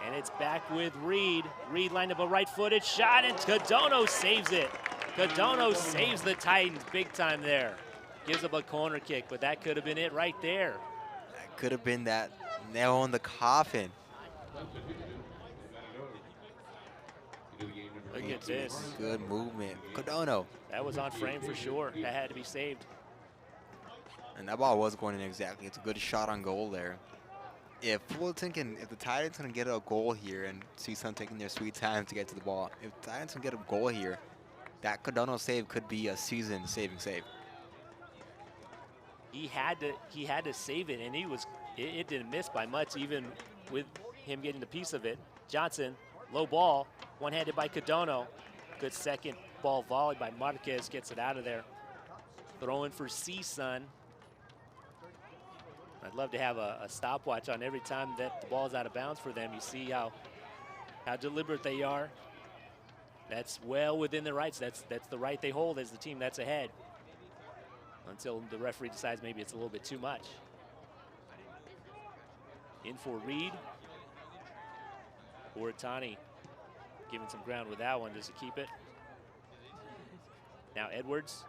And it's back with Reed. Reed lined up a right-footed shot, and Cadono saves it. Cadono saves the Titans big time there. Gives up a corner kick, but that could have been it right there.
That could have been that nail in the coffin.
Look at this.
Good movement. Cadono.
That was on frame for sure. That had to be saved.
And that ball was going in exactly. It's a good shot on goal there. If the Titans can get a goal here and CSUN taking their sweet time to get to the ball, if the Titans can get a goal here, that Cadono save could be a season-saving save.
He had to save it, and it didn't miss by much, even with him getting the piece of it. Johnson, low ball, one-handed by Cadono. Good second ball volley by Marquez, gets it out of there. Throwing for CSUN. I'd love to have a stopwatch on every time that the ball's out of bounds for them. You see how deliberate they are. That's well within their rights. That's the right they hold as the team that's ahead. Until the referee decides maybe it's a little bit too much. In for Reed. Fullerton giving some ground with that one just to keep it. Now Edwards.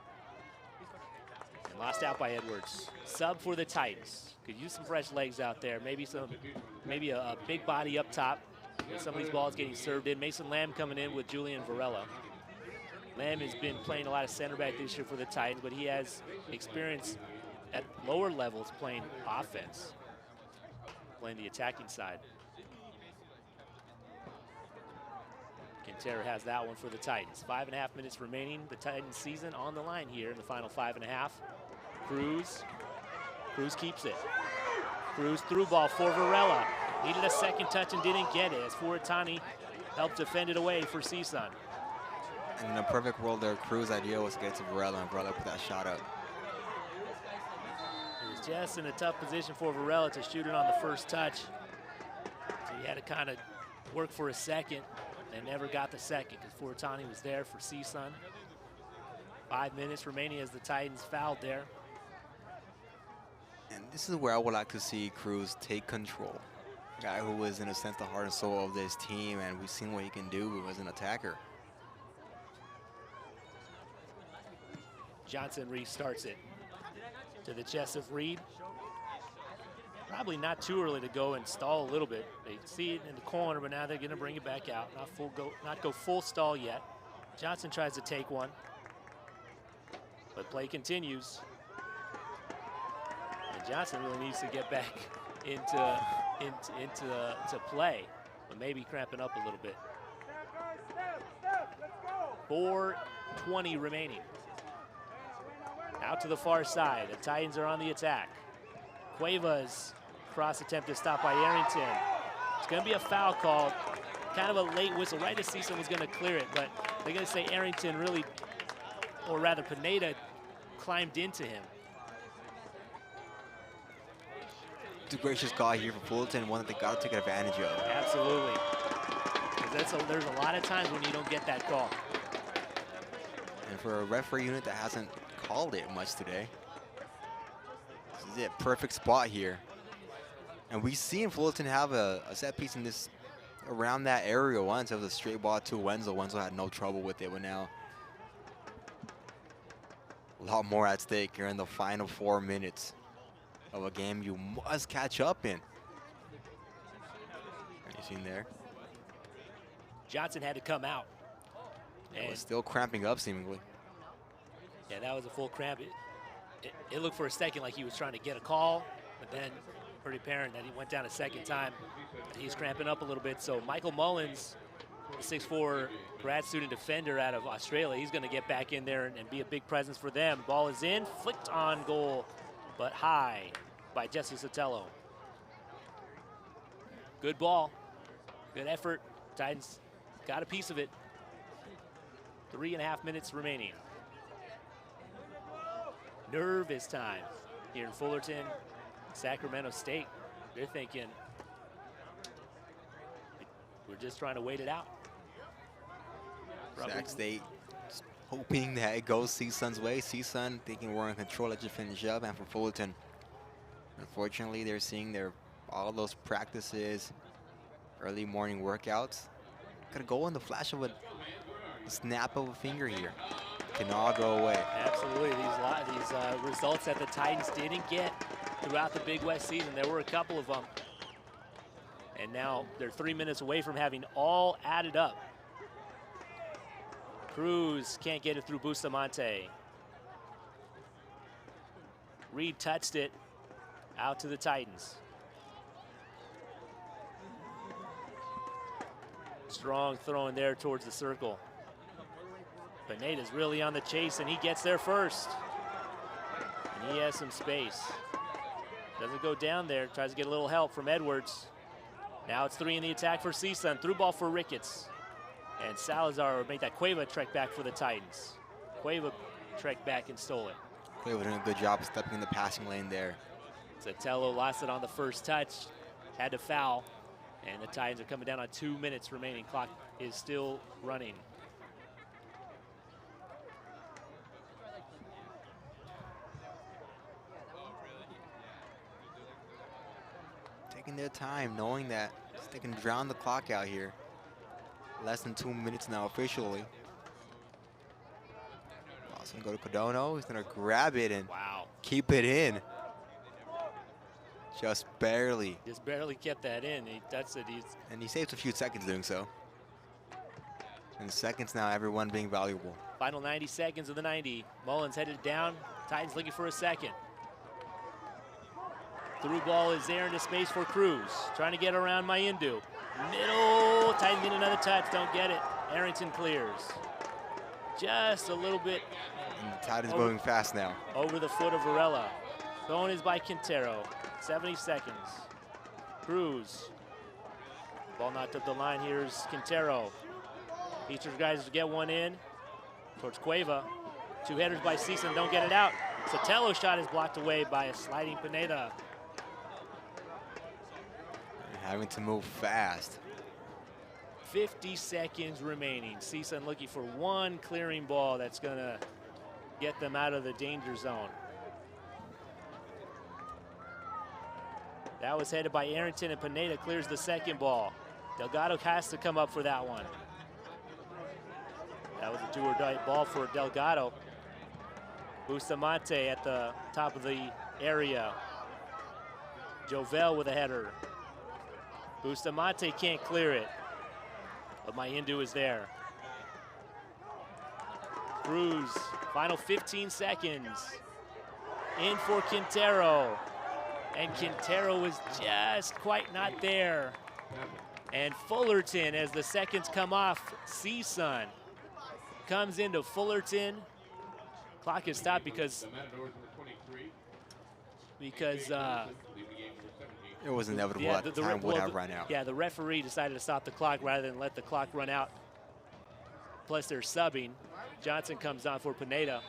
And lost out by Edwards. Sub for the Titans. Could use some fresh legs out there. Maybe a big body up top. With some of these balls getting served in. Mason Lamb coming in with Julian Varela. Lamb has been playing a lot of center back this year for the Titans, but he has experience at lower levels playing offense, playing the attacking side. Quintero has that one for the Titans. 5.5 minutes remaining. The Titans season on the line here in the final 5.5. Cruz keeps it. Cruz through ball for Varela. Needed a second touch and didn't get it as Fullerton helped defend it away for CSUN.
And in a perfect world there, Cruz's idea was to get to Varela, and Varela put that shot up.
It was just in a tough position for Varela to shoot it on the first touch. So he had to kind of work for a second. and never got the second because Fullerton was there for CSUN. 5 minutes remaining as the Titans fouled there.
And this is where I would like to see Cruz take control. A guy who was, in a sense, the heart and soul of this team, and we've seen what he can do as an attacker.
Johnson restarts it to the chest of Reed. Probably not too early to go and stall a little bit. They see it in the corner, but now they're going to bring it back out. Not go full stall yet. Johnson tries to take one, but play continues. And Johnson really needs to get back into play, but maybe cramping up a little bit. 4:20 remaining. Out to the far side. The Titans are on the attack. Cueva's cross attempt is stopped by Arrington. It's going to be a foul called. Kind of a late whistle. Right as CSUN was going to clear it, but they're going to say Arrington really, or rather Pineda, climbed into him.
It's a gracious call here for Fullerton, one that they got to take advantage of.
Absolutely. There's a lot of times when you don't get that call.
And for a referee unit that hasn't called it much today, this is it. Perfect spot here. And we've seen Fullerton have a set piece in this around that area once. It was a straight ball to Wenzel. Wenzel had no trouble with it, but now a lot more at stake here in the final 4 minutes of a game you must catch up in. You seen there?
Johnson had to come out.
And was still cramping up seemingly.
Yeah, that was a full cramp. It looked for a second like he was trying to get a call, but then pretty apparent that he went down a second time. He's cramping up a little bit. So Michael Mullins, the 6'4" grad student defender out of Australia, he's going to get back in there and be a big presence for them. Ball is in, flicked on goal, but high by Jesse Sotelo. Good ball, good effort. Titans got a piece of it. 3.5 minutes remaining. Nervous time here in Fullerton, Sacramento State. They're thinking, we're just trying to wait it out.
Sac State just hoping that it goes CSUN's way. CSUN thinking we're in control, let's just finish up. And for Fullerton, unfortunately, they're seeing all those practices, early morning workouts, gonna go in the flash of a snap of a finger here. Can all go away.
Absolutely, these results that the Titans didn't get throughout the Big West season, there were a couple of them. And now they're 3 minutes away from having all added up. Cruz can't get it through Bustamante. Reed touched it out to the Titans. Strong throwing there towards the circle. Pineda's really on the chase, and he gets there first. And he has some space. Doesn't go down there, tries to get a little help from Edwards. Now it's 3 in the attack for CSUN. Through ball for Ricketts. And Salazar made that Cueva trek back for the Titans. Cueva trekked back and stole it.
Cueva doing a good job of stepping in the passing lane there.
Sotelo lost it on the first touch, had to foul. And the Titans are coming down on 2 minutes remaining. Clock is still running.
Taking their time, knowing that they can drown the clock out here. Less than 2 minutes now officially. Lawson go to Codono. He's gonna grab it and keep it in. Just barely.
Just barely kept that in. That's it.
And he saves a few seconds doing so. And seconds now, everyone being valuable.
Final 90 seconds of the 90. Mullins headed down. Titans looking for a second. Through ball is there into space for Cruz. Trying to get around Mayindu. Middle. Titans need another touch. Don't get it. Arrington clears. Just a little bit.
And the Titans moving fast now.
Over the foot of Varela. Going is by Quintero. 70 seconds. Cruz. Ball knocked up the line. Here's Quintero. Features guys to get one in. Towards Cueva. 2 headers by CSUN. Don't get it out. Sotelo's shot is blocked away by a sliding Pineda.
Having to move fast.
50 seconds remaining. CSUN looking for one clearing ball that's going to get them out of the danger zone. That was headed by Arrington, and Pineda clears the second ball. Delgado has to come up for that one. That was a do-or-die ball for Delgado. Bustamante at the top of the area. Jovel with a header. Bustamante can't clear it, but Mayendu is there. Cruz, final 15 seconds. In for Quintero. And Quintero is just quite not there. And Fullerton, as the seconds come off, CSUN comes into Fullerton. Clock is stopped because
it was inevitable.
Yeah,
the time would have run out.
Yeah, the referee decided to stop the clock rather than let the clock run out. Plus they're subbing. Johnson comes on for Pineda.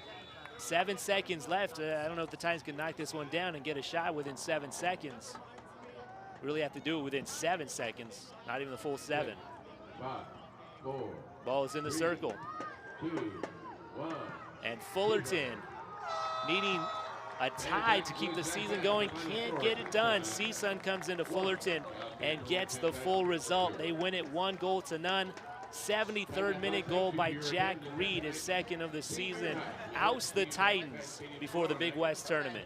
7 seconds left. I don't know if the Titans can knock this one down and get a shot within 7 seconds. Really have to do it within 7 seconds, not even the full 7.
5, 4,
ball is in the
3,
circle.
2, 1.
And Fullerton needing a tie to keep the season going, can't get it done. CSUN comes into Fullerton and gets the full result. They win it 1-0. 73rd minute goal by Jack Reed, his second of the season, ousts the Titans before the Big West tournament.